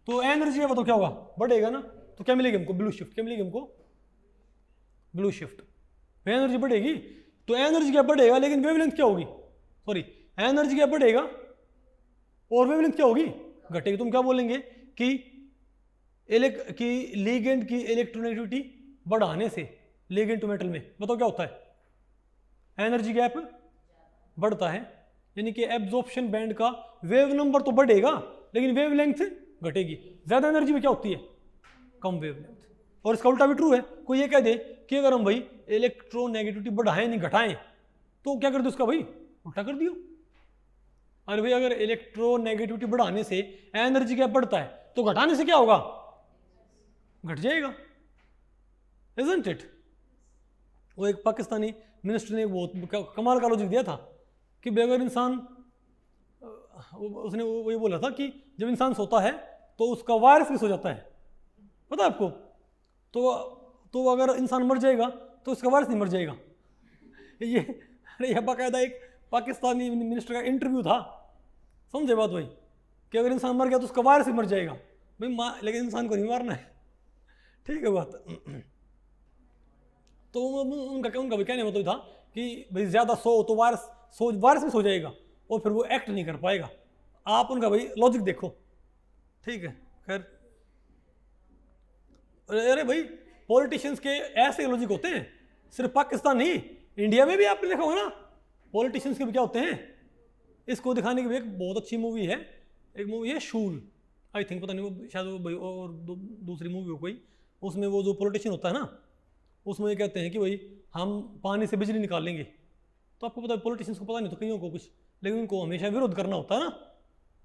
तो एनर्जी है वो तो क्या होगा? बढ़ेगा ना? तो क्या मिलेगी हमको? Blue shift. क्या मिलेगी हमको? Blue shift. एनर्जी बढ़ेगी। तो एनर्जी क्या बढ़ेगा, लेकिन वेवलेंथ क्या होगी? सॉरी, एनर्जी क्या बढ़ेगा और वेवलेंथ क्या होगी? घटेगी। तुम क्या बोलेंगे कि लिगेंड की इलेक्ट्रोनेगेटिविटी बढ़ाने से लिगेंड टू मेटल में बताओ क्या होता है? एनर्जी गैप बढ़ता है, यानी कि एब्जॉर्प्शन बैंड का वेव नंबर तो बढ़ेगा लेकिन वेवलेंथ घटेगी। ज्यादा एनर्जी में क्या होती है? कम वेवलेंथ। और इसका उल्टा भी ट्रू है। कोई ये कह दे कि अगर हम भाई इलेक्ट्रोनेगेटिविटी बढ़ाएं नहीं घटाएं, तो क्या कर दो उसका भाई? उल्टा कर दियो। अरे भाई अगर इलेक्ट्रोनेगेटिविटी बढ़ाने से एनर्जी गैप बढ़ता है तो घटाने से क्या होगा? घट जाएगा, इजंट इट? वो एक पाकिस्तानी मिनिस्टर ने बहुत कमाल का लॉजिक दिया था कि अगर इंसान, उसने वो ये बोला था कि जब इंसान सोता है तो उसका वायरस भी सो जाता है, पता है आपको? तो अगर इंसान मर जाएगा तो उसका वायरस नहीं मर जाएगा। ये बाकायदा एक पाकिस्तानी मिनिस्टर का इंटरव्यू था, समझे बात भाई? कि अगर इंसान मर गया तो उसका वायरस ही मर जाएगा भाई, लेकिन इंसान को नहीं मारना है। ठीक है बात। तो उनका भाई कहने मतलब था कि भाई ज़्यादा सो तो वायरस भी सो जाएगा और फिर वो एक्ट नहीं कर पाएगा। आप उनका भाई लॉजिक देखो, ठीक है? खैर, अरे भाई पॉलिटिशियंस के ऐसे लॉजिक होते हैं, सिर्फ पाकिस्तान नहीं, इंडिया में भी आपने देखा होगा ना पॉलिटिशियंस के भी क्या होते हैं। इसको दिखाने की भी एक बहुत अच्छी मूवी है, एक मूवी है शूल, आई थिंक, पता नहीं वो शायद वो भाई और दूसरी मूवी हो कोई, उसमें वो जो पॉलिटिशियन होता है ना, उसमें ये कहते हैं कि भाई हम पानी से बिजली निकाल लेंगे। तो आपको पता है पॉलिटिशियंस को पता नहीं तो कईयों को कुछ, लेकिन उनको हमेशा विरोध करना होता है ना,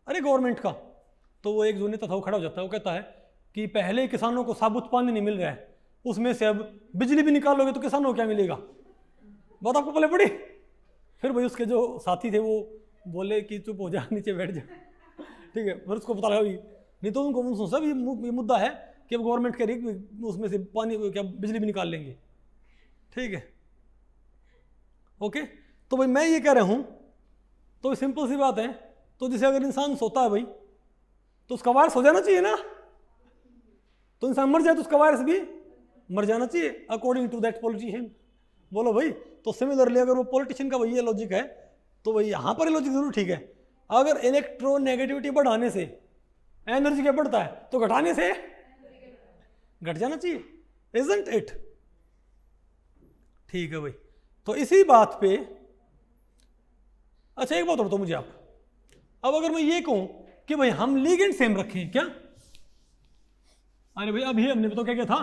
अरे गवर्नमेंट का। तो वो एक जो नेता था वो खड़ा हो जाता है, वो कहता है कि पहले किसानों को साबुत पानी नहीं मिल रहा है, उसमें से अब बिजली भी निकालोगे तो किसानों को क्या मिलेगा? बात आपको पहले पड़ी। फिर भाई उसके जो साथी थे वो बोले कि चुप हो जा, नीचे बैठ जा, ठीक है? फिर उसको पता लगा भी नहीं, तो उनको सोचा ये मुद्दा है कि अब गवर्नमेंट कह रही है उसमें से पानी क्या बिजली भी निकाल लेंगे, ठीक है? ओके, तो भाई मैं ये कह रहा हूँ, तो सिंपल सी बात है, तो जैसे अगर इंसान सोता है भाई तो उसका वायरस हो जाना चाहिए ना, तो इंसान मर जाए तो उसका वायरस भी मर जाना चाहिए अकॉर्डिंग टू दैट पॉलिटिशियन। बोलो भाई, तो सिमिलरली अगर वो पॉलिटिशियन का भाई ये लॉजिक है तो भाई यहाँ पर लॉजिक जरूर ठीक है। अगर इलेक्ट्रोनेगेटिविटी बढ़ाने से एनर्जी क्या बढ़ता है, तो घटाने से घट जाना चाहिए, इजंट इट। ठीक है भाई, तो इसी बात पे अच्छा एक बात और बताओ मुझे आप, अब अगर मैं ये कहूं कि भाई हम लिगेंड सेम रखें क्या, अरे भाई अभी हमने बताओ क्या क्या था,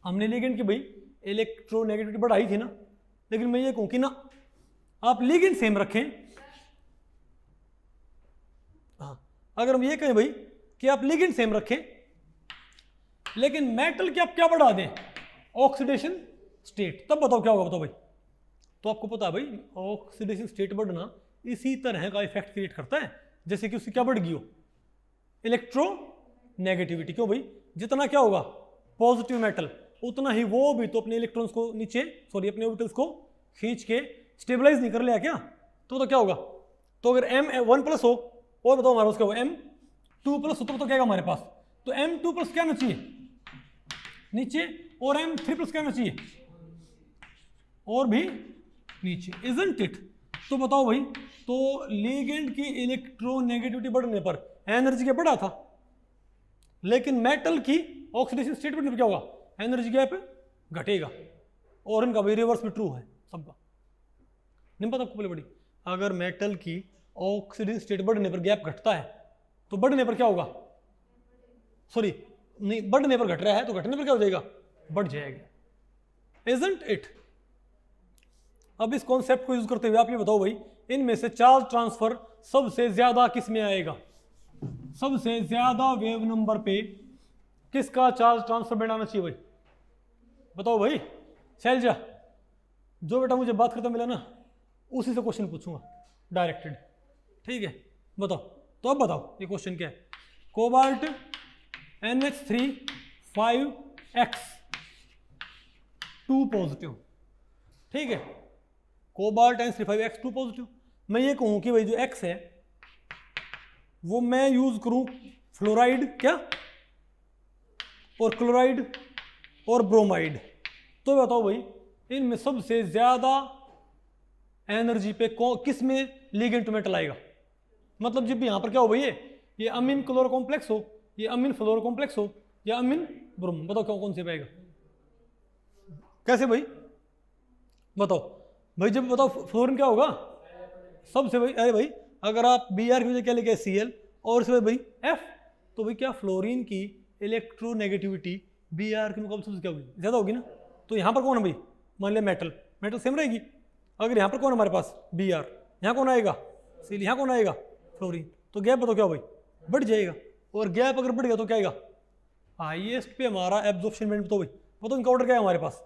हमने लिगेंड की भाई इलेक्ट्रोनेगेटिविटी बढ़ाई थी ना, लेकिन मैं ये कहूं कि ना आप लिगेंड सेम रखें, हाँ अगर हम ये कहें भाई कि आप लिगेंड सेम रखें लेकिन मेटल की आप क्या बढ़ा दें, ऑक्सीडेशन स्टेट, तब बताओ क्या होगा, बताओ भाई। तो आपको पता है भाई ऑक्सीडेशन स्टेट बढ़ना इसी तरह का इफेक्ट क्रिएट करता है जैसे कि उसकी क्या बढ़ गई हो, इलेक्ट्रोनेगेटिविटी। क्यों भाई, जितना क्या होगा पॉजिटिव मेटल उतना ही वो भी तो अपने इलेक्ट्रॉन्स को नीचे अपने ऑर्बिटल्स को खींच के स्टेबलाइज नहीं कर लिया क्या, तो क्या होगा, तो अगर M1 प्लस हो और बताओ हमारा उसका M2 प्लस हो तो क्या हमारे पास, तो M2 प्लस क्या आना चाहिए नीचे और M3 प्लस क्या आना चाहिए और भी नीचे, इजंट इट। तो बताओ भाई, तो लिगेंड की इलेक्ट्रोनेगेटिविटी बढ़ने पर एनर्जी गैप बढ़ा था, लेकिन मेटल की ऑक्सीडेशन स्टेट बढ़ने पर क्या होगा, एनर्जी गैप घटेगा। और इनका भी रिवर्स भी ट्रू है सबका, नहीं पता आपको पहले बड़ी, अगर मेटल की ऑक्सीडेशन स्टेट बढ़ने पर गैप घटता है तो बढ़ने पर क्या होगा, सॉरी नहीं बढ़ने पर घट रहा है तो घटने पर क्या हो जाएगा, बढ़ जाएगा, इजंट इट। अब इस कॉन्सेप्ट को यूज करते हुए आप ये बताओ भाई, इनमें से चार्ज ट्रांसफर सबसे ज्यादा किस में आएगा, सबसे ज्यादा वेव नंबर पे किसका चार्ज ट्रांसफर बैंड आना चाहिए भाई, बताओ भाई। शैलजा, जो बेटा मुझे बात करता मिला ना उसी से क्वेश्चन पूछूंगा डायरेक्टेड, ठीक है बताओ। तो अब बताओ ये क्वेश्चन क्या है, कोबाल्ट NH3 5X 2 पॉजिटिव, ठीक है, कोबाल्ट NH3 5X 2 पॉजिटिव। मैं ये कहूं कि भाई जो X है वो मैं यूज करूं फ्लोराइड क्या और क्लोराइड और ब्रोमाइड, तो बताओ भाई इनमें सबसे ज्यादा एनर्जी पे किस में लिगेंड टू मेटल आएगा, मतलब जब भी यहां पर क्या हो भाई, ये अमीन क्लोरो कॉम्प्लेक्स हो, ये अमीन फ्लोरो कॉम्प्लेक्स हो या अमीन ब्रोम, बताओ कौन से पाएगा, कैसे भाई बताओ भाई, जब बताओ फ्लोरीन क्या होगा सबसे भाई, अरे भाई अगर आप Br की वजह क्या लेके Cl और इसमें भाई F, तो भाई क्या फ्लोरीन की इलेक्ट्रोनेगेटिविटी Br के मुकाबले सबसे क्या होगी, ज्यादा होगी ना। तो यहाँ पर कौन है भाई, मान लिया मेटल सेम रहेगी, अगर यहाँ पर कौन है हमारे पास Br, यहाँ कौन आएगा Cl, यहाँ कौन आएगा फ्लोरीन, तो गैप बताओ क्या भाई बढ़ जाएगा, और गैप अगर बढ़ गया तो क्या आएगा, हाईएस्ट पे हमारा एब्जॉर्प्शन बैंड, तो भाई बताओ इनका ऑर्डर क्या है हमारे पास,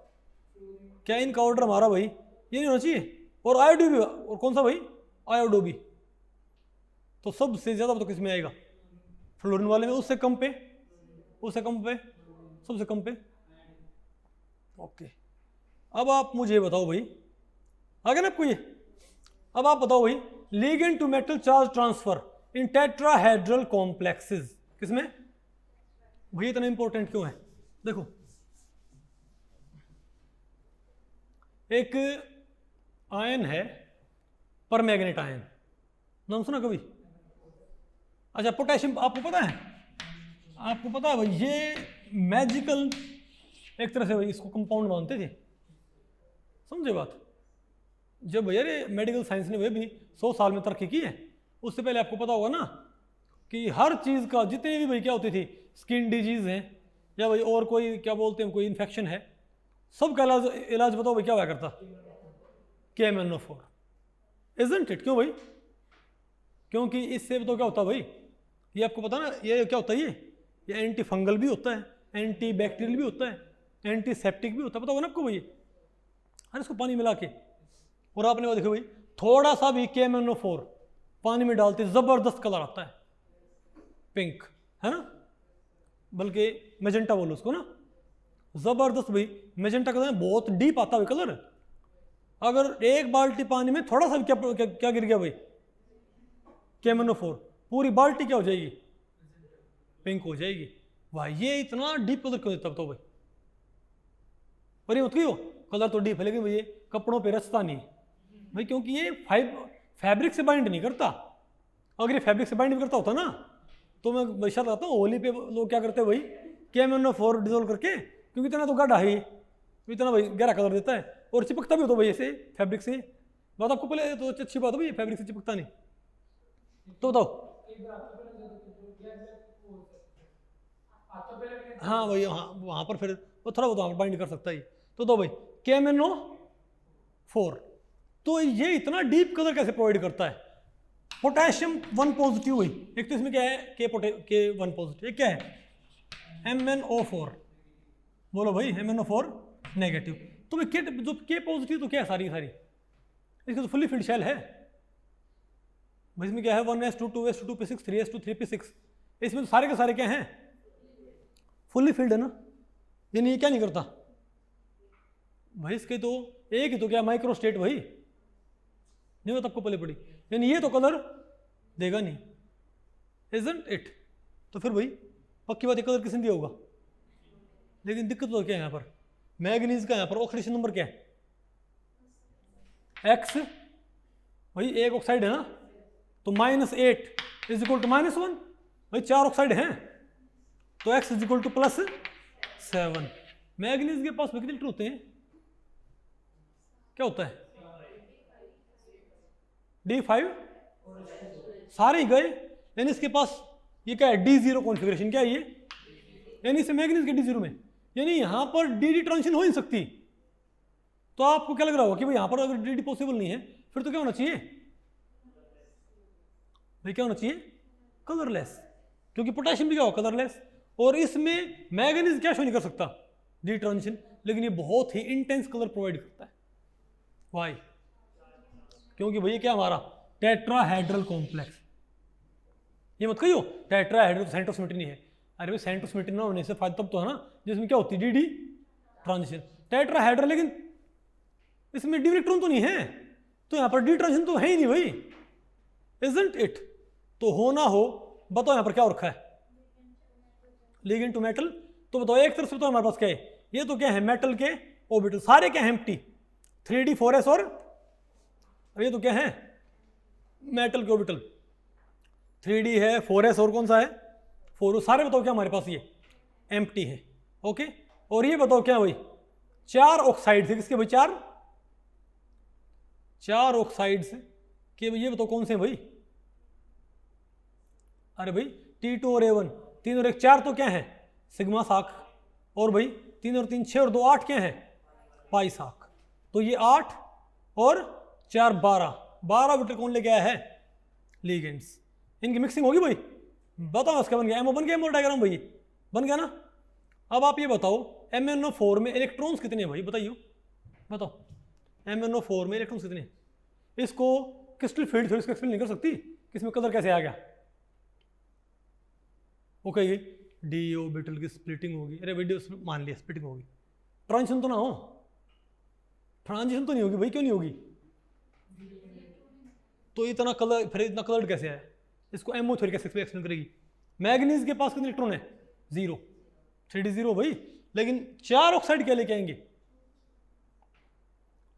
क्या इनका ऑर्डर हमारा भाई ये नहीं होना चाहिए, और आयोडो भी, और कौन सा भाई आयोडो भी, तो सबसे ज्यादा तो किस में आएगा फ्लोरीन वाले में, उससे कम पे सबसे कम पे, ओके। अब आप मुझे बताओ भाई, आगे ना आपको ये, अब आप बताओ भाई ligand to metal charge transfer in tetrahedral complexes किसमें भाई इतना इंपॉर्टेंट क्यों है, देखो एक आयन है परमैग्नेट आयन, नाम सुना कभी, अच्छा पोटेशियम, आपको पता है भाई ये मैजिकल एक तरह से भाई इसको कंपाउंड मानते थे, समझे बात। जब भैया मेडिकल साइंस ने वे भी 100 साल में तरक्की की है, उससे पहले आपको पता होगा ना कि हर चीज़ का जितने भी भाई क्या होती थी, स्किन डिजीज है या भाई और कोई क्या बोलते हैं कोई इन्फेक्शन है, सब का इलाज बताओ भाई क्या हुआ करता, KMnO4, इजंट इट। क्यों भाई, क्योंकि इससे तो क्या होता है भाई, ये आपको पता ना ये क्या होता है, ये एंटी फंगल भी होता है, एंटी बैक्टीरियल भी होता है, एंटीसेप्टिक भी होता है, पता होगा ना आपको भाई। अरे इसको पानी मिला के, और आपने वो देखो भाई थोड़ा सा भी KMnO4 पानी में डालते जबरदस्त कलर आता है, पिंक है ना, बल्कि मेजेंटा बोलो उसको ना, जबरदस्त भाई मेजेंटा कलर बहुत डीप आता है कलर। अगर एक बाल्टी पानी में थोड़ा सा भी क्या गिर गया भाई KMnO4, पूरी बाल्टी क्या हो जाएगी, पिंक हो जाएगी। भाई ये इतना डीप कलर क्यों देता तो भाई, पर ये मत क्यों कलर तो डीप है लेकिन भाई कपड़ों पे रचता नहीं भाई, क्योंकि ये फैब्रिक से बाइंड नहीं करता। अगर ये फैब्रिक से बाइंड भी करता होता ना तो मैं वैसा बताता हूँ, होली पे लोग क्या करते हैं भाई, KMnO4 डिजोल्व करके, क्योंकि इतना तो गाढ़ा है, इतना भाई गहरा कलर देता है और चिपकता भी तो भाई ऐसे फैब्रिक से। बात आपको पहले तो अच्छी बात है भाई, फैब्रिक से चिपकता नहीं। तो बताओ। हाँ भाई, हाँ वहाँ पर फिर वो थोड़ा बहुत बाइंड कर सकता है। तो भाई KMnO4, तो ये इतना डीप कलर कैसे प्रोवाइड करता है? पोटेशियम 1 पॉजिटिव हुई, एक तो इसमें क्या है K1 पॉजिटिव, एक क्या है MnO4, बोलो भाई MnO4 नेगेटिव। तो भाई जो K पॉजिटिव तो क्या है, सारी इसका तो फुल्ली फिल्ड शेल है भाई। इसमें क्या है 1s2 2s2 2p6 3s2 3p6, इसमें तो सारे के सारे क्या हैं, फुल्ली फिल्ड है ना। यानी ये क्या नहीं करता भाई, इसके तो एक ही तो क्या माइक्रो स्टेट भाई, नहीं होता आपको पहले पड़ी, यानी ये तो कलर देगा नहीं, इजंट इट। तो फिर भाई पक्की बात है कलर किसने दिया होगा। लेकिन दिक्कत तो क्या है यहाँ पर, मैग्नीज का यहाँ पर ऑक्सीडेशन नंबर क्या है X भाई, एक ऑक्साइड है ना, तो -8 इज इक्वल टू -1 भाई, 4 ऑक्साइड हैं तो X is equal to +7। Manganese के पास कितने इलेक्ट्रॉन होते हैं, क्या होता है D5, सारे ही गए, यानी इसके पास ये क्या है D0 कॉन्फ़िगरेशन, क्या है ये, यानी इसे मैग्नीज के D0 में, यानी यहां पर DD ट्रांजिशन हो ही नहीं सकती। तो आपको क्या लग रहा होगा कि भाई यहां पर अगर DD पॉसिबल नहीं है, फिर तो क्या होना चाहिए भाई, क्या होना चाहिए कलरलेस, क्योंकि पोटेशियम भी क्या हो कलरलेस, और इसमें मैग्नीज क्या शो नहीं कर सकता डी ट्रांजिशन, लेकिन ये बहुत ही इंटेंस कलर प्रोवाइड करता है। वाई, क्योंकि भैया क्या हमारा टेट्राहेड्रल कॉम्प्लेक्स, ये मत कहियो टेट्राहेड्रल सेंट्रोसिमेट्री नहीं है। अरे भाई सेंट्रोसिमेट्री ना होने से फायदा तब तो है ना जिसमें क्या होती है DD ट्रांजिशन, टेट्राहेड्रल, लेकिन इसमें डी इलेक्ट्रॉन तो नहीं है, तो यहाँ पर डी ट्रांजिशन तो है ही नहीं भाई, इजंट इट। तो हो ना हो बताओ यहाँ पर क्या रखा है, लिगेंड टू मेटल। तो बताओ एक तरफ से तो हमारे पास क्या है, ये तो क्या है मेटल के ऑर्बिटल, सारे क्या है एम्प्टी, 3D 4s, और ये तो क्या है मेटल के ऑर्बिटल, 3D है 4s और कौन सा है 4, सारे बताओ क्या हमारे पास ये एम्प्टी है। ओके, और ये बताओ क्या भाई 4 ऑक्साइड्स है, किसके भाई 4 ऑक्साइड्स के, ये बताओ कौन से हैं भाई। अरे भाई T2 और A1, 3 और 1 4 तो क्या है सिग्मा साक, और भाई 3 और 3 6 और 2 8 क्या है पाई साक। तो ये 8 और 4 12 ऑर्बिटल कौन लेके आया है लिगेंड्स, इनकी मिक्सिंग होगी भाई। बताओ इसका बन गया एमओ, बन गया एमओ डायग्राम भाई, बन गया ना। अब आप ये बताओ MnO4 में इलेक्ट्रॉन्स कितने हैं भाई, बताइए बताओ MnO4 में इलेक्ट्रॉन्स कितने हैं। इसको क्रिस्टल फील्ड थ्योरी एक्सप्लेन नहीं कर सकती कि इसमें कलर कैसे आ गया। वो कहेगी डी ऑर्बिटल की स्प्लिटिंग होगी, अरे भाई मान लिया स्प्लिटिंग होगी, ट्रांजिशन तो ना हो, ट्रांजिशन तो नहीं होगी भाई, क्यों नहीं होगी, तो इतना कलर फिर इतना कलर्ड कैसे है, इसको एमओ थ्योरी कैसे एक्सप्लेन करेगी। मैग्नीज के पास कितने इलेक्ट्रॉन है 0, 3D 0 भाई, लेकिन 4 ऑक्साइड क्या लेके आएंगे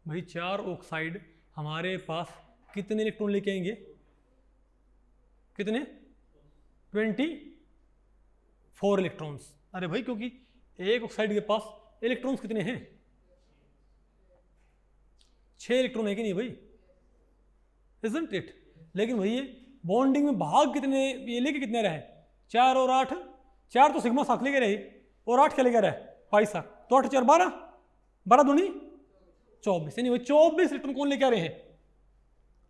भाई, 4 ऑक्साइड हमारे पास कितने इलेक्ट्रॉन लेके आएंगे, कितने 24 इलेक्ट्रॉन्स। अरे भाई क्योंकि एक ऑक्साइड के पास इलेक्ट्रॉन्स कितने हैं 6 इलेक्ट्रॉन है कि नहीं भाई, इजंट इट। लेकिन भाई ये बॉन्डिंग में भाग कितने ये लेके कितने रहे 4 और 8, 4 तो सिग्मा साथ लेके रहे और 8 क्या लेके रहे पाई साथ, तो 8 4 12, 12 दूनी 24, यानी भाई 24 इलेक्ट्रॉन कौन लेके आ रहे हैं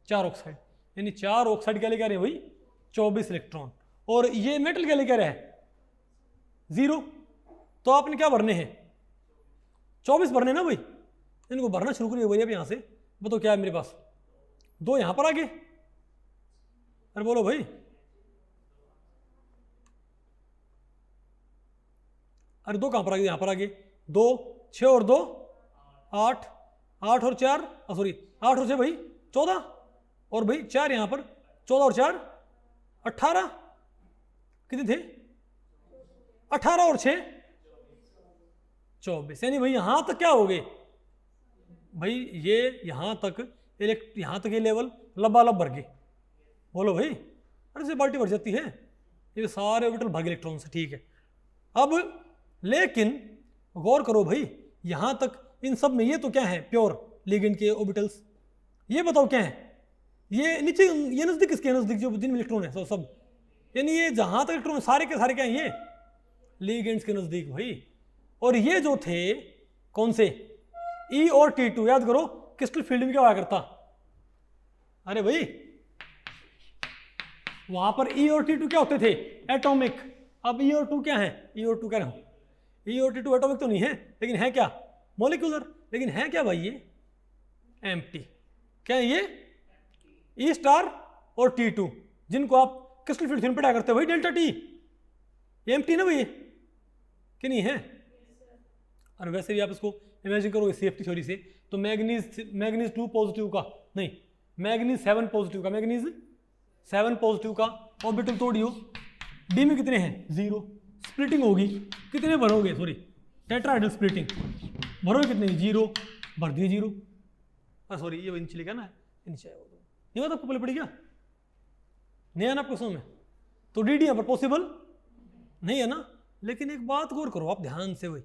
4 ऑक्साइड, यानी 4 ऑक्साइड क्या लेके आ रहे हैं भाई 24 इलेक्ट्रॉन, और ये मेटल क्या लेके आ रहे हैं 0। तो आपने क्या भरने हैं 24 भरने ना भाई, इनको भरना शुरू करिए भाई। अब यहाँ से बताओ क्या है मेरे पास 2 यहाँ पर आगे, अरे बोलो भाई, अरे 2 कहाँ पर आगे, यहाँ पर आगे 2 6 और 2 8, 8 और 4 सॉरी 8 और 6 भाई 14, और भाई 4 यहाँ पर 14 और 4 18, कितने थे 18 और 6 24, यानी भाई यहां तक क्या हो गए भाई, ये यहां तक ये लेवल लबालब भर गए। बोलो भाई, अरे से बाल्टी भर जाती है ये सारे ऑर्बिटल भाग इलेक्ट्रॉन से, ठीक है। अब लेकिन गौर करो भाई, यहां तक इन सब में ये तो क्या है, प्योर लिगेंड के ऑर्बिटल्स। ये बताओ क्या है, ये नीचे ये नजदीक, इसके नजदीक जो जिनमें इलेक्ट्रॉन है सब, यानी ये जहां तक इलेक्ट्रॉन सारे के सारे क्या है, ये लिगेंड्स के नजदीक भाई। और ये जो थे कौन से, E और T2, याद करो क्रिस्टल फील्ड में क्या हुआ करता, अरे भाई वहां पर E और T2 क्या होते थे, एटॉमिक। अब E और 2 क्या है, E और 2 कह रहा हूं, E और T2 एटॉमिक तो नहीं है, लेकिन है क्या, मॉलिक्यूलर। लेकिन है क्या भाई, ये एम्प्टी। क्या है ये, E स्टार और T2, जिनको आप क्रिस्टल फील्ड थ्योरी में पढ़ा करते हो भाई, डेल्टा टी, ये एम्प्टी ना भाई, कि नहीं है। और वैसे भी आप इसको इमेजिन करो CFT थ्योरी से, तो मैग्नीज 2 पॉजिटिव का, नहीं मैग्नीज 7 पॉजिटिव का, मैग्नीज 7 पॉजिटिव का ऑर्बिटल तोड़ियो, डी में कितने हैं, 0, स्प्लिटिंग होगी, कितने भरोगे, सॉरी टेट्राहेड्रल स्प्लिटिंग, भरोगे कितने, 0, भर दिए 0, सॉरी ये नीचे लिखा ना, नीचे नहीं बात आपको पहले पड़ी क्या, नहीं है ना आपको समझ में। तो डी यहाँ पर पॉसिबल नहीं है ना। लेकिन एक बात गौर करो आप ध्यान से भाई,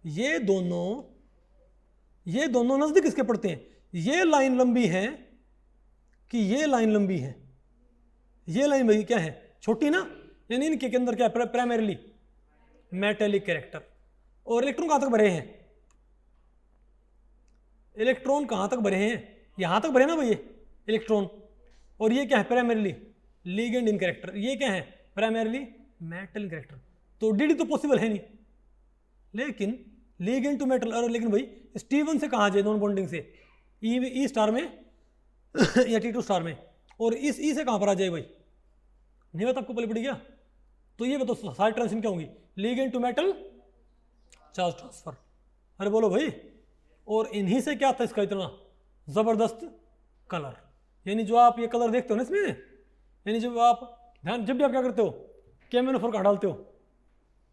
ये दोनों नजदीक किसके पड़ते हैं, ये लाइन लंबी है कि ये लाइन लंबी है, ये लाइन भाई क्या है, छोटी ना, यानी इनके अंदर क्या है, प्राइमरीली मेटेलिक कैरेक्टर। और इलेक्ट्रॉन कहां तक भरे हैं, इलेक्ट्रॉन कहां तक भरे हैं, यहां तक भरे ना भाई इलेक्ट्रॉन। और ये क्या है, प्राइमरीली लिगेंड इन कैरेक्टर, ये क्या है, प्राइमरीली मेटल इन कैरेक्टर। तो डी तो पॉसिबल है नहीं, लेकिन लिगेंड टू मेटल। और लेकिन भाई स्टीवन से कहाँ जाए, नॉन बॉन्डिंग से, ई स्टार में या T2 स्टार में, और इस ई से कहाँ पर आ जाए भाई, नहीं बात आपको पहले पड़ी क्या। तो ये बताओ सारी ट्रांजिशन क्या होंगी, ligand to metal charge transfer. अरे बोलो भाई, और इन्हीं से क्या था इसका इतना जबरदस्त कलर, यानी जो आप ये कलर देखते हो ना इसमें, यानी जब आप ध्यान, जब भी आप क्या करते हो, केमिनोफोर का डालते हो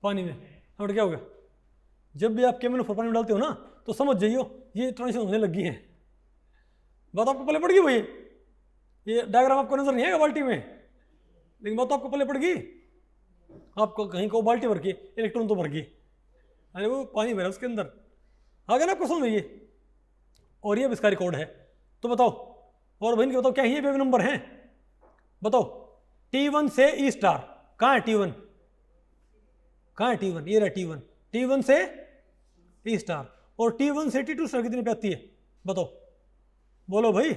पानी में, और क्या हो गया, जब भी आप केमिनोफोर पानी में डालते हो ना, तो समझ जाइयो ये ट्रांजिशन होने लगी है। बात आपको पहले पड़ गई भाई, ये डायग्राम आपको नजर नहीं आएगा बाल्टी में, लेकिन बात तो आपको पहले पड़ गई। आपको कहीं को बाल्टी भर के इलेक्ट्रॉन तो भर गई, अरे वो पानी भरा उसके अंदर, आ गया ना आपको समझ में ये। और ये इसका रिकॉर्ड है। तो बताओ, और बहन के बताओ, क्या ये वेव नंबर है, बताओ। T1 से E स्टार, कहाँ है T1, कहाँ है T1, ये रहा T1, T1 से E स्टार, और T1 से T2 स्टार कितने पे आती है, बताओ, बोलो भाई,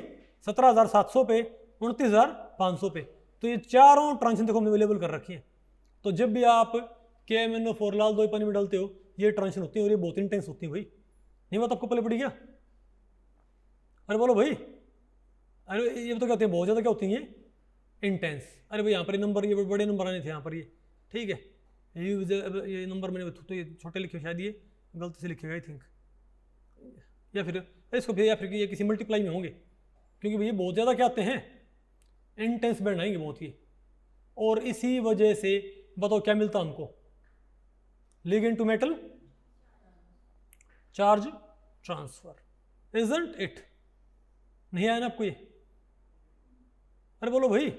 17,700 पे, 29,500 पे। तो ये चारों ट्रांजिशन देखो हमने अवेलेबल कर रखी है। तो जब भी आप KMnO4 लाल दो पानी में डालते हो, ये ट्रांजिशन होती है, और ये बहुत इंटेंस होती है भाई, नहीं बात आपको पहले पड़ी क्या। अरे बोलो भाई, अरे ये तो क्या होती है, बहुत ज़्यादा क्या होती है इंटेंस। अरे भाई यहाँ पर ये नंबर, ये बड़े नंबर आने थे यहाँ पर, ये ठीक है, ये नंबर मैंने तो ये छोटे लिखे, शायद ये गलती से लिखे गए आई थिंक, या फिर इसको फिर, या फिर ये किसी मल्टीप्लाई में होंगे, क्योंकि भाई ये बहुत ज़्यादा क्या आते हैं, इंटेंस बैंड आएंगे बहुत ही। और इसी वजह से बताओ क्या मिलता हमको, ligand to metal charge transfer, isn't it. नहीं आया ना आपको ये, अरे बोलो भाई,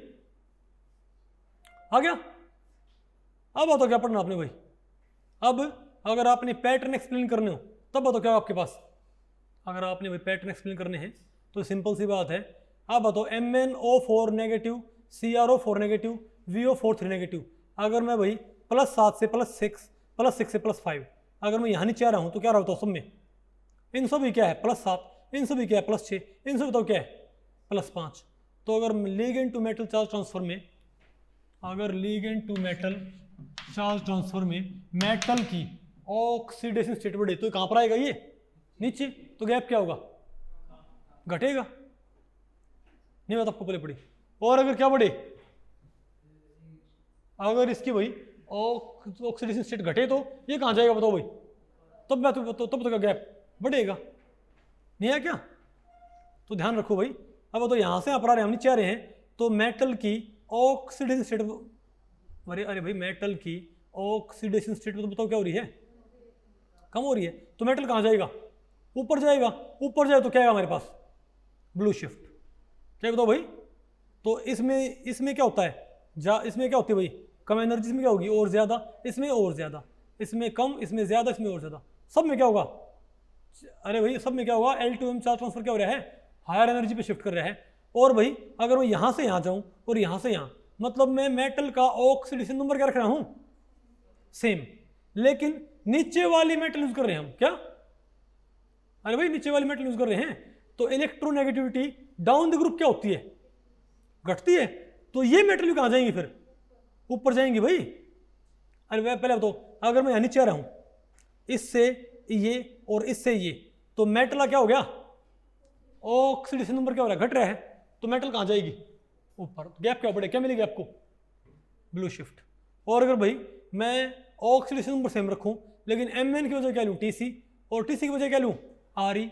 आ गया। अब बताओ क्या पढ़ना आपने भाई। अब अगर आपने पैटर्न एक्सप्लेन करने हो तब बताओ क्या आपके पास, अगर आपने भाई पैटर्न एक्सप्लेन करने हैं तो सिंपल सी बात है। आप बताओ MnO4 negative, CrO4 negative, VO4 3 negative. अगर मैं भाई +7 से +6, +6 से +5, अगर मैं यहाँ नीचे आ रहा हूँ तो क्या रहा होता है सब में, इन सभी क्या है +7, इन सभी क्या है +6, इन सभी बताओ क्या है +5। तो अगर ligand to metal charge transfer में, अगर ligand to metal charge transfer में मेटल की ऑक्सीडेशन स्टेट बढ़े तो कहां पर आएगा, ये नीचे। तो गैप क्या होगा, घटेगा, नहीं बात आपको पहले पड़ी। और अगर क्या बढ़े, अगर इसकी भाई ऑक्सीडेशन स्टेट घटे तो ये कहां जाएगा बताओ भाई, तब मैं तब तक गैप बढ़ेगा, नहीं है क्या। तो ध्यान रखो भाई। अब तो यहाँ से आप आ रहे हैं, हम नीचे आ रहे हैं, तो मेटल की ऑक्सीडेशन स्टेट, अरे भाई मेटल की ऑक्सीडेशन स्टेट में तो बताओ क्या हो रही है, कम हो रही है। तो मेटल कहाँ जाएगा, ऊपर जाएगा, ऊपर जाए तो क्या है हमारे पास, ब्लू शिफ्ट। क्या बताओ भाई। तो इसमें क्या होता है, इसमें क्या होती है भाई, कम एनर्जी में क्या होगी, और ज़्यादा, इसमें और ज़्यादा, इसमें कम, इसमें ज़्यादा, इसमें और ज़्यादा, सब में क्या होगा, अरे भाई सब में क्या होगा, L2M चार्ज ट्रांसफर क्या हो रहा है, हायर एनर्जी पे शिफ्ट कर रहा है। और भाई अगर मैं यहाँ से यहाँ जाऊँ और यहाँ से यहाँ, मतलब मैं मेटल का ऑक्सीडेशन नंबर क्या रख रहा हूँ, सेम, लेकिन नीचे वाली मेटल यूज कर रहे हैं हम, क्या, अरे भाई नीचे वाली मेटल यूज कर रहे हैं, तो इलेक्ट्रोनेगेटिविटी डाउन द ग्रुप क्या होती है, घटती है। तो ये मेटल कहाँ जाएंगी फिर, ऊपर जाएंगी भाई। अरे भाई पहले बताओ, अगर मैं यहाँ नीचे आ रहा हूँ, इससे ये और इससे ये, तो मेटल क्या हो गया, ऑक्सीडेशन नंबर क्या हो रहा है, घट रहा है, तो मेटल कहाँ जाएगी, ऊपर, गैप क्या बढ़े, क्या मिलेगी आपको, ब्लू शिफ्ट। और अगर भाई मैं ऑक्सीडेशन नंबर सेम रखूं लेकिन Mn की वजह क्या लूँ, Tc, और Tc की वजह क्या लूँ, Re,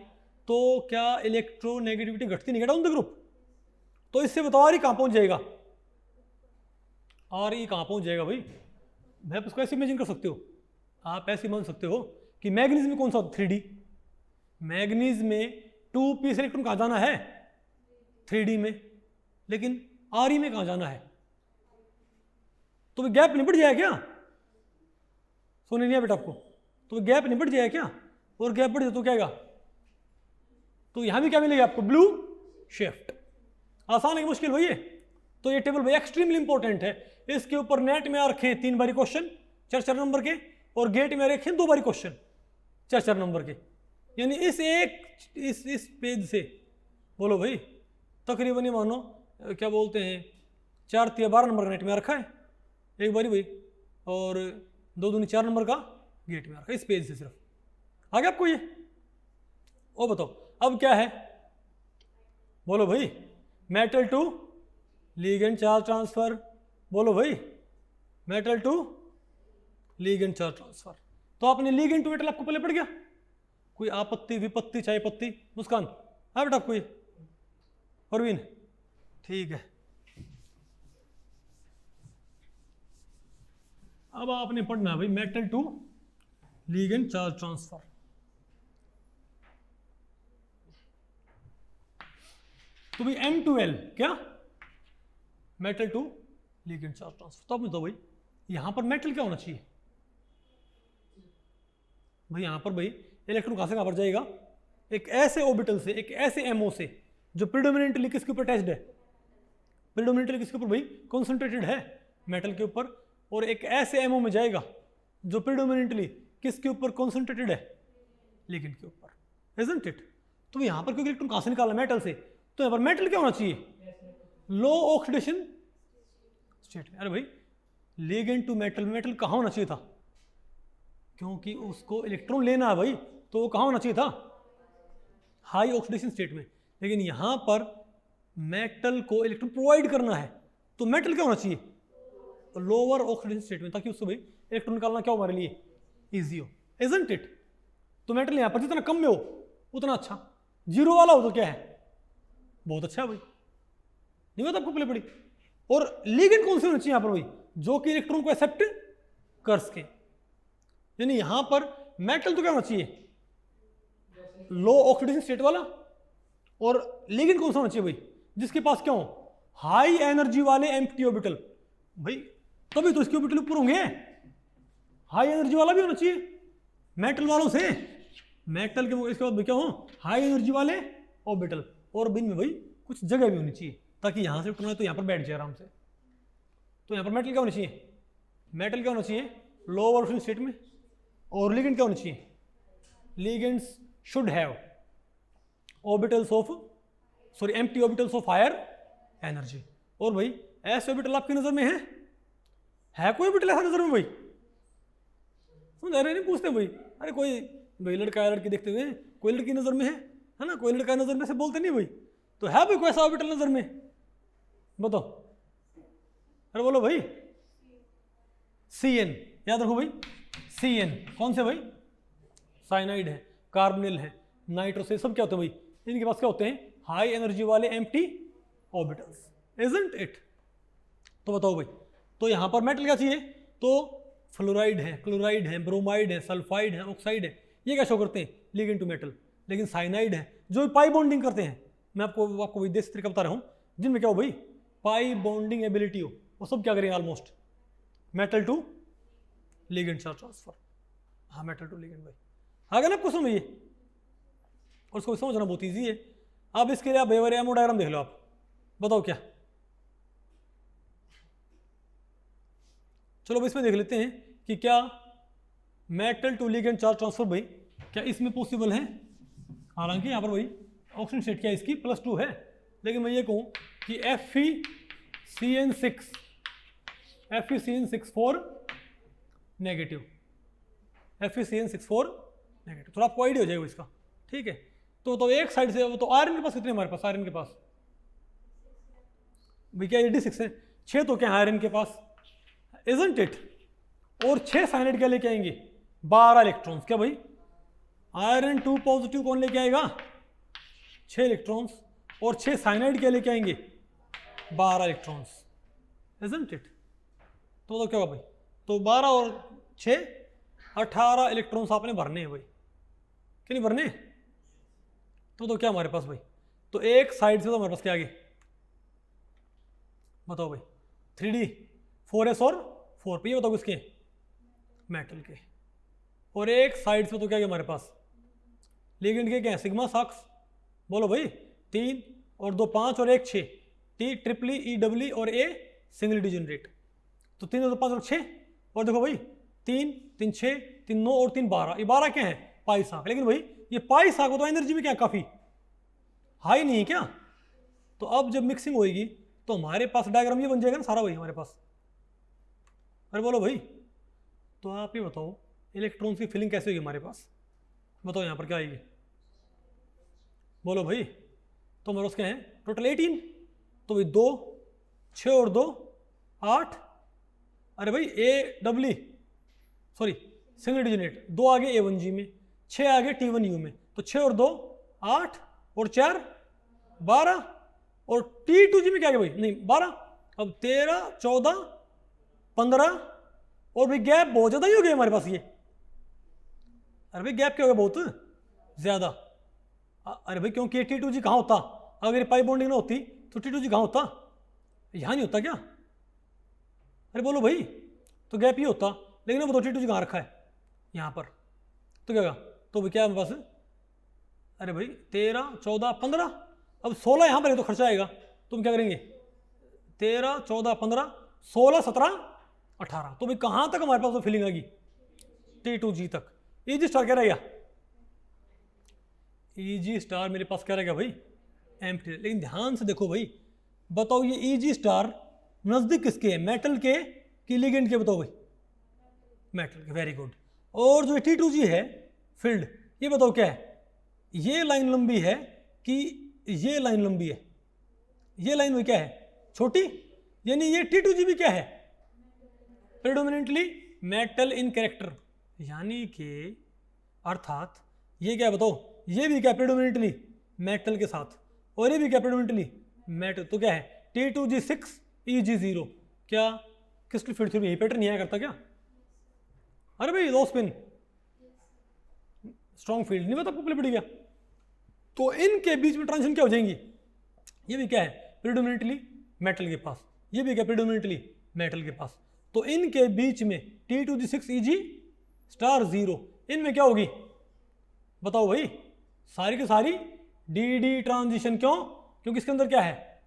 तो क्या इलेक्ट्रोनेगेटिविटी घटती नहीं, डाउन द ग्रुप। तो इससे बताओ Re कहाँ पहुंच जाएगा, Re कहाँ पहुंच जाएगा भाई, मैं उसको ऐसे इमेजिन कर सकते हो, आप ऐसे मान सकते हो कि मैग्नीज में कौन सा 3D, मैग्नीज में 2 पीस इलेक्ट्रॉन कहाँ जाना है, 3D में, लेकिन Re में कहाँ जाना है, तो गैप निपट जाएगा क्या, सुने नहीं है बेटा आपको, तो गैप निपट जाएगा क्या, और गैप बढ़ जाए तो क्या आएगा, तो यहां भी क्या मिलेगा आपको, ब्लू शिफ्ट। आसान है कि मुश्किल भाई है। तो ये टेबल भाई एक्सट्रीमली इंपॉर्टेंट है, इसके ऊपर नेट में आ रखे 3 बारी क्वेश्चन 4 नंबर के, और गेट में रखे 2 बारी क्वेश्चन 4 नंबर के, यानी इस पेज से बोलो भाई तकरीबन ये मानो क्या बोलते हैं 4 या 12 नंबर का नेट में रखा है एक बारी भाई, और 2 दूनी 4 नंबर का गेट में रखा है, इस पेज से सिर्फ आ गया आपको ये। ओ बताओ अब क्या है, बोलो भाई, metal to ligand charge transfer, बोलो भाई, metal to ligand charge transfer. तो आपने लिगेंड टू मेटल आपको पहले पड़ गया, कोई आपत्ति विपत्ति चाहे पत्ती, मुस्कान हाँ बेटा आपको ये, परवीन ठीक है। अब आपने पढ़ना है भाई metal to ligand charge transfer. तो भाई M2L क्या, metal to ligand charge transfer. तो अब बताओ भाई यहां पर मेटल क्या होना चाहिए, भाई यहां पर भाई इलेक्ट्रॉन कहां से कहां पर जाएगा, एक ऐसे ऑर्बिटल से, एक ऐसे MO से जो प्रीडोमिनेंटली किसके ऊपर अटैच्ड है, प्रीडोमिनेंटली किसके ऊपर भाई, कॉन्सेंट्रेटेड है मेटल के ऊपर, और एक ऐसे MO में जाएगा जो प्रीडोमिनेंटली किसके ऊपर कॉन्सेंट्रेटेड है, लिगेंड के ऊपर, इजंट इट। तो यहां पर क्योंकि इलेक्ट्रॉन कहां से निकाला, मेटल से, तो यहां पर मेटल क्या होना चाहिए, लो ऑक्सीडेशन स्टेट में। अरे भाई लिगेंड टू मेटल, मेटल कहां होना चाहिए था, क्योंकि उसको इलेक्ट्रॉन लेना है भाई, तो वो कहां होना चाहिए था, हाई ऑक्सीडेशन स्टेट में, लेकिन यहां पर मेटल को इलेक्ट्रॉन प्रोवाइड करना है, तो मेटल क्या होना चाहिए, लोअर ऑक्सीडेशन स्टेट में, ताकि उससे भाई इलेक्ट्रॉन निकालना क्या हो हमारे लिए, इजी हो, इजंट इट। तो मेटल यहां पर जितना कम में हो उतना अच्छा, जीरो वाला हो तो क्या है, बहुत अच्छा है भाई, नहीं बात आपको पहले पड़ी। और लिगेंड कौन से होना चाहिए यहां पर भाई, जो कि इलेक्ट्रॉन को एक्सेप्ट कर सके, यानी यहां पर मेटल तो क्या होना चाहिए, लो ऑक्सीडेशन स्टेट वाला, और लिगेंड कौन सा होना चाहिए भाई, जिसके पास क्या हो, हाई एनर्जी वाले एम्प्टी ऑर्बिटल, भाई तभी तो इसके ऑर्बिटल ऊपर होंगे, हाई एनर्जी वाला भी होना चाहिए मेटल वालों से, मेटल के इसके बाद क्या हो, हाई एनर्जी वाले ऑर्बिटल, और बिन में भाई कुछ जगह भी होनी चाहिए, ताकि यहां से उठना है तो यहां पर बैठ जाए आराम से। तो यहां पर मेटल क्या होना चाहिए, मेटल क्या होना चाहिए, लोअर ऑक्सीडेशन स्टेट में, और लिगेंड क्या होना चाहिए, ligands should have orbitals of, sorry empty orbitals of higher energy. और भाई ऐसे ऑर्बिटल आपकी नजर में है कोई ऑर्बिटल ऐसा नजर में भाई, समझ रहे नहीं, पूछते भाई, अरे कोई भाई लड़का या लड़की देखते हुए कोई लड़की नजर में है ना, कोई लड़का नजर में से बोलते नहीं भाई, तो है भाई कोई ऐसा ऑर्बिटल नजर में, बताओ, अरे बोलो भाई, Cn याद रखो भाई, Cn कौन से भाई, साइनाइड है, कार्बोनिल है, नाइट्रोस, सब क्या होते हैं भाई, इनके पास क्या होते हैं, हाई एनर्जी वाले एम्प्टी ऑर्बिटल्स, इजंट इट। तो बताओ भाई, तो यहां पर मेटल क्या चाहिए, तो फ्लोराइड है, क्लोराइड है, ब्रोमाइड है, सल्फाइड है, ऑक्साइड है, ये क्या शो करते हैं, लिगेंड टू मेटल। लेकिन साइनाइड है जो पाई बॉन्डिंग करते हैं, मैं आपको विदेश तरीका बता रहा हूं, जिनमें क्या हो भाई, पाई बॉन्डिंग एबिलिटी हो, वो सब क्या करेंगे almost metal to ligand charge transfer. हाँ मेटल टू लिगेंड भाई, आ गया ना आपको समझ, और उसको समझना बहुत ईजी है। अब इसके लिए आप वेवर डायग्राम देख लो, आप बताओ क्या। चलो इसमें देख लेते हैं कि क्या metal to ligand charge transfer भाई क्या इसमें पॉसिबल है। हालांकि यहाँ पर भाई ऑक्सीजन स्टेट क्या है इसकी +2 है, लेकिन मैं ये कहूँ कि FeCN6 for negative, FeCN6 negative, थोड़ा आपको आइडिया हो जाएगा इसका, ठीक है। तो एक साइड से वो तो आयरन के पास कितने हमारे पास, आयरन के पास भाई क्या D6 है, 6 तो क्या आयरन के पास, इजंट इट। और 6 साइनाइड क्या लेके आएंगे, 12 इलेक्ट्रॉन्स। क्या भाई आयरन 2 पॉजिटिव कौन लेके आएगा, 6 इलेक्ट्रॉन्स, और 6 साइनाइड क्या लेके आएंगे, 12 इलेक्ट्रॉन्स, इजंट इट। तो क्या होगा भाई, तो 12 और 6 18 इलेक्ट्रॉन्स आपने भरने हैं भाई, कि नहीं भरने। तो क्या हमारे पास भाई, तो एक साइड से तो हमारे पास क्या आगे बताओ भाई, 3D 4s और 4p, ये बताओ किसके, मेटल के। और एक साइड से तो क्या है हमारे पास, लिगेंड के क्या है, सिग्मा साक्स, बोलो भाई 3 और 2 5 और 1 6, T ट्रिपली E डबली और A सिंगल डिजेनरेट। तो 3 और 2 5 और 6, और देखो भाई 3 3 6 3 9 और 3 12, ये 12 क्या है, पाई साक। लेकिन भाई ये पाई साक तो एनर्जी में क्या है, काफी हाई नहीं है क्या। तो अब जब मिक्सिंग होएगी तो हमारे पास डायग्राम ये बन जाएगा ना सारा भाई हमारे पास। अरे बोलो भाई, तो आप ये बताओ इलेक्ट्रॉन्स की फिलिंग कैसे होगी हमारे पास, बताओ यहाँ पर क्या आएगी, बोलो भाई। तो हमारे पास क्या है, टोटल 18, तो भाई 2 6 और 2 8, अरे भाई A डबली सॉरी सिंगल डिजिनेट, 2 आगे A1G में, 6 आगे T1U में, तो 6 और 2 8 और 4 12, और T2G में क्या है भाई, नहीं 12, अब 13 14 15, और भाई गैप बहुत ज्यादा ही हो गया हमारे पास ये। अरे भाई गैप क्या हो गया, बहुत ज्यादा। अरे भाई क्योंकि T2G कहाँ होता, अगर पाई बॉन्डिंग ना होती तो T2G कहाँ होता, यहाँ नहीं होता क्या। अरे बोलो भाई, तो गैप ये होता, लेकिन अब बताओ T2G कहाँ रखा है, यहाँ पर। तो क्या होगा, तो भाई क्या है हमारे पास, अरे भाई 13 14 15, अब 16 यहाँ पर है तो खर्चा आएगा, तो हम क्या करेंगे 13 14 15 16 17 18, तो भाई कहाँ तक हमारे पास तो फिलिंग आएगी, T2G तक। EG स्टार क्या रहेगा, EG स्टार मेरे पास क्या रहेगा भाई, एम्प्टी। लेकिन ध्यान से देखो भाई, बताओ ये EG स्टार नजदीक किसके है, मेटल के कि लिगेंड के, बताओ भाई मेटल के, वेरी गुड। और जो T2G है फील्ड, ये बताओ क्या है, ये लाइन लंबी है कि ये लाइन लंबी है, ये लाइन में क्या है छोटी, यानी ये T2G भी क्या है, प्रेडोमिनेंटली मेटल इन कैरेक्टर, यानी कि अर्थात ये क्या बताओ, ये भी क्या प्रेडोमिनेंटली मेटल के साथ, और ये भी क्या प्रेडोमिनेंटली मेटल। तो क्या है T2G6 EG0, क्या क्रिस्टल फील्ड थ्योरी यही पैटर्न नहीं आया करता क्या। अरे भाई लो स्पिन स्ट्रॉन्ग फील्ड नहीं पता आपको पड़ गया। तो इनके बीच में ट्रांजिशन क्या हो जाएंगी, ये भी क्या है प्रेडोमिनेंटली मेटल के पास, ये भी क्या प्रेडोमिनेंटली मेटल के पास। तो इनके बीच में T2G6 EG स्टार 0, इनमें क्या होगी बताओ भाई, सारी की सारी DD ट्रांजिशन। क्यों, क्योंकि इसके अंदर क्या है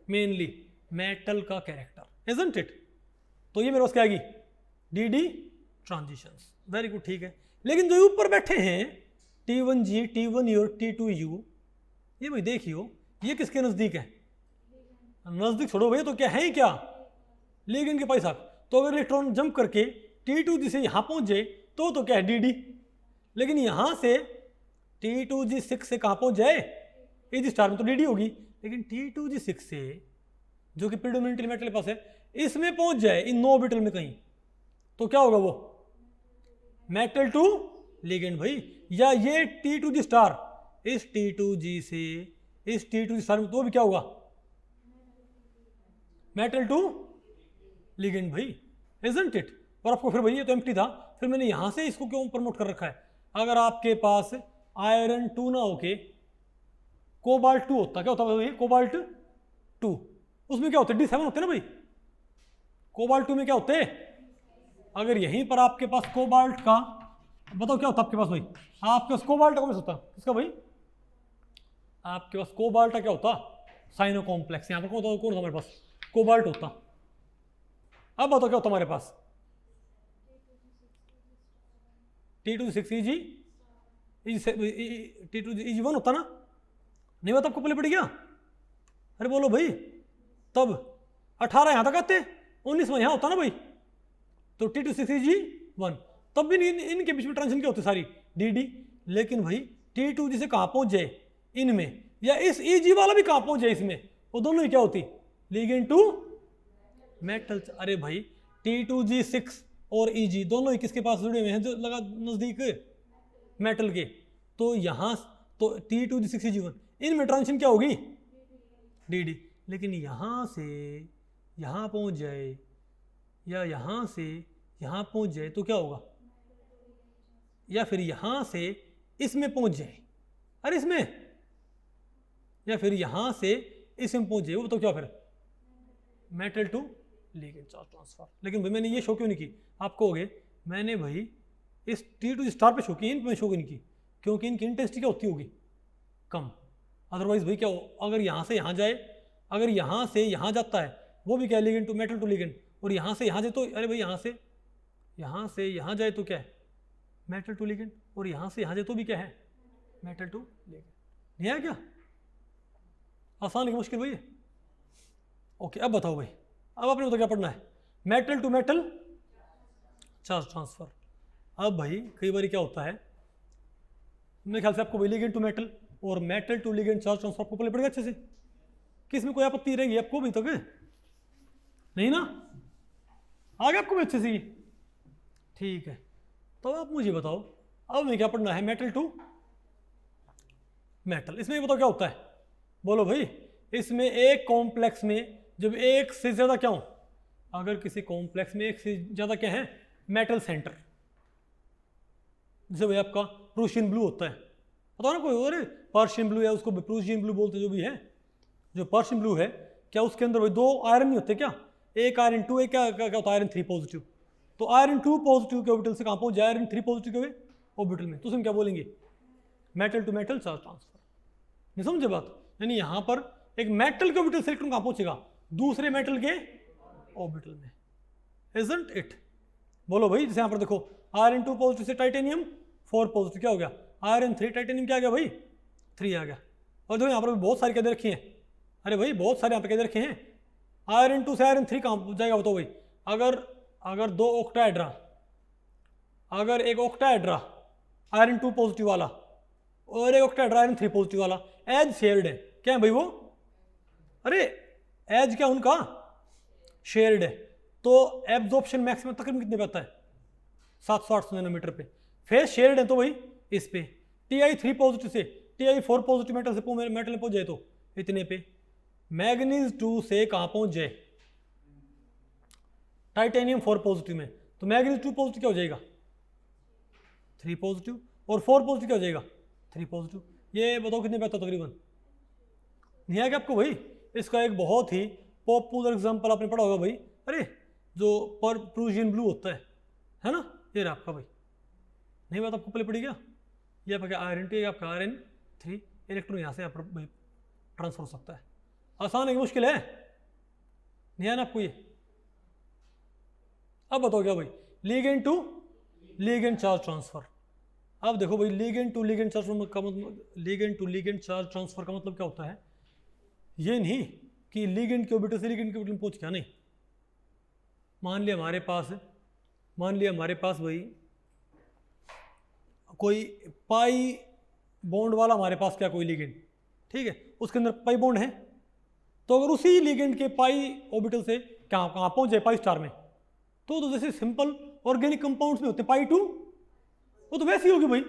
मेनली मेटल का कैरेक्टर, इजंट इट। तो ये मेरे पास क्या आएगी DD ट्रांजिशंस, वेरी गुड, ठीक है। लेकिन जो ऊपर बैठे हैं T1G T1U और T2U, ये भाई देखियो ये किसके नजदीक है, नजदीक छोड़ो भाई, तो क्या है ही क्या लिगेंड के पास। तो अगर इलेक्ट्रॉन जंप करके T2G से यहां पहुंच जाए तो क्या है DD, लेकिन यहां से T2G6 से कहां पहुंच जाए EG स्टार में, तो DD होगी। लेकिन T2G6 से जो कि प्रेडोमिनेंटली मेटल के पास है, इसमें पहुंच जाए इन 9 ऑर्बिटल में कहीं, तो क्या होगा वो मेटल टू लिगेंड भाई। या ये T2G स्टार इस T2G से इस T2G स्टार में, तो भी क्या होगा मेटल टू लिगेंड भाई, इजंट इट। और आपको फिर भाई ये तो एम्प्टी था, फिर मैंने यहां से इसको क्यों प्रमोट कर रखा है। अगर आपके पास आयरन 2 ना होके कोबाल्ट 2 होता, क्या होता भाई कोबाल्ट 2, उसमें क्या होते D7 होते ना भाई, कोबाल्ट 2 में क्या होते अगर यहीं पर आपके पास कोबाल्ट का, बताओ क्या होता आपके पास भाई, आपके पास कोबाल्ट का कौन सा होता, किसका भाई, आपके पास कोबाल्ट का क्या होता, साइनो कॉम्प्लेक्स। यहाँ पर कौन होता हमारे पास, कोबाल्ट होता। अब बताओ क्या होता हमारे पास, T2G6 T2G1 होता ना, नहीं बता आपको पहले पड़ गया, अरे बोलो भाई, तब 18 यहाँ तक आते, 19 में यहाँ होता ना भाई, तो T2G1, तब भी इनके बीच में ट्रांजिशन क्या होती सारी डी। लेकिन भाई T2G से कहाँ पहुंच जाए इनमें, या इस EG वाला भी कहाँ पहुंच जाए इसमें, वो दोनों ही क्या होती, लिगेंड टू मेटल। अरे भाई T2G6 और EG दोनों ही किसके पास जुड़े हुए हैं, जो लगा नजदीक मेटल के, तो यहाँ तो T2G6 EG1 इनमें ट्रांजिशन क्या होगी, डी। लेकिन यहाँ से यहाँ पहुँच जाए या यहाँ से यहाँ पहुँच जाए तो क्या होगा, या फिर यहाँ से इसमें पहुँच जाए, अरे इसमें, या फिर यहाँ से इसमें पहुँच जाए, वो तो क्या फिर metal to ligand charge transfer. लेकिन भाई मैंने ये शो क्यों नहीं की, आप कहोगे मैंने भाई इस T2G स्टार पे शो की, इन पे शो नहीं की, क्योंकि इनकी इंटेंसिटी क्या होती होगी, कम। अदरवाइज भाई क्या हो, अगर यहाँ से यहाँ जाए, अगर यहाँ से यहाँ जाता है वो भी क्या है, ligand to metal to ligand, और यहाँ से यहाँ जाए तो, अरे भाई यहाँ से यहाँ जाए तो क्या है, मेटल टू लिगेंड, और यहाँ से यहाँ जाए तो भी क्या है, मेटल टू लिगेंड। नहीं है क्या, आसान लेकिन मुश्किल भाई है। ओके अब बताओ भाई, अब आपने बताओ क्या पढ़ना है, metal to metal charge transfer. अब भाई कई बार क्या होता है, मेरे ख्याल से आपको लिगेंड टू मेटल और metal to ligand charge transfer आपको पहले पड़ेगा अच्छे से, कि इसमें कोई आपत्ति रहेगी आपको भी तक नहीं ना, आगे आपको भी अच्छे से, ठीक है। तो आप मुझे बताओ अब हमें क्या पढ़ना है, मेटल टू मेटल। इसमें बताओ क्या होता है, बोलो भाई, इसमें एक कॉम्प्लेक्स में जब एक से ज्यादा क्या हो, अगर किसी कॉम्प्लेक्स में एक से ज्यादा क्या है, मेटल सेंटर, जैसे भाई आपका प्रूशियन ब्लू होता है, पता ना कोई, अरे पर्शियन ब्लू है उसको प्रूशियन ब्लू बोलते, जो भी है, जो पर्शियन ब्लू है, क्या उसके अंदर भाई 2 आयरन नहीं होते क्या, एक आयरन 2, एक क्या होता है आयरन 3 पॉजिटिव, तो आयरन 2 पॉजिटिव के ऑर्बिटल से कहाँ पहुंच जाए, आयरन 3 पॉजिटिव के ऑर्बिटल में, तो उसमें क्या बोलेंगे, metal to metal charge transfer. नहीं समझे बात, यानी यहाँ पर एक मेटल के ऑर्बिटल से इलेक्ट्रॉन कहाँ पहुंचेगा, दूसरे मेटल के ऑर्बिटल में, इजंट इट। बोलो भाई, जैसे यहाँ पर देखो, आयरन 2 पॉजिटिव से टाइटेनियम 4 पॉजिटिव क्या हो गया, आयरन 3 टाइटेनियम क्या आ गया भाई, 3 आ गया। और देखो यहाँ पर भी बहुत सारी क्या दे रखी हैं, अरे भाई बहुत सारे यहाँ पे क्या दे रखे हैं, आयरन 2 से आयरन 3 कहाँ जाएगा बताओ भाई, अगर 2 ऑक्टाहेड्रा, अगर एक ऑक्टाहेड्रा आयरन 2 पॉजिटिव वाला और एक ऑक्टाहेड्रा आयरन 3 पॉजिटिव वाला एज शेयर्ड है, क्या है भाई वो, अरे एज क्या उनका शेयर्ड है, तो एब्जॉर्प्शन मैक्सिमम तकरीबन कितने पे आता है, 700-800 नैनोमीटर पे, फेस शेयर्ड है तो भाई इस पे Ti3 पॉजिटिव से Ti4 पॉजिटिव मेटल से मेटल में पहुंच जाए तो इतने पे, मैग्नीज 2 से कहाँ पहुंच जाए, टाइटेनियम 4 पॉजिटिव में, तो मैग्नीज 2 पॉजिटिव क्या हो जाएगा, 3 पॉजिटिव, और 4 पॉजिटिव क्या हो जाएगा, 3 पॉजिटिव। ये बताओ कितने पे आता तकरीबन, नहीं आएगा आपको भाई। इसका एक बहुत ही पॉपुलर एग्जांपल आपने पढ़ा होगा भाई, अरे जो प्रूशियन ब्लू होता है ना, ये रहा आपका भाई, नहीं बात आपको पहले पड़ी क्या, ये आपका आयरन 2, आपका आयरन 3, इलेक्ट्रॉन यहाँ से यहाँ पर भाई ट्रांसफर हो सकता है, आसान है कि मुश्किल है, नहीं है ना आपको ये। अब बताओ क्या भाई, ligand to ligand charge transfer. अब देखो भाई, लिगेंड टू लिगेंड चार्ज का मतलब, ligand to ligand charge transfer का मतलब क्या होता है, ये नहीं कि लिगेंड के ऑर्बिटल से लिगेंड के ऑर्बिटल में पहुंच गया, नहीं। मान लिया हमारे पास भाई कोई पाई बॉन्ड वाला हमारे पास क्या कोई लिगेंड, ठीक है, उसके अंदर पाई बॉन्ड है, तो अगर उसी लिगेंड के पाई ऑर्बिटल से कहाँ पहुंच जाए पाई स्टार में, तो जैसे सिंपल ऑर्गेनिक कंपाउंड्स में होते पाई 2, वो तो वैसी होगी भाई,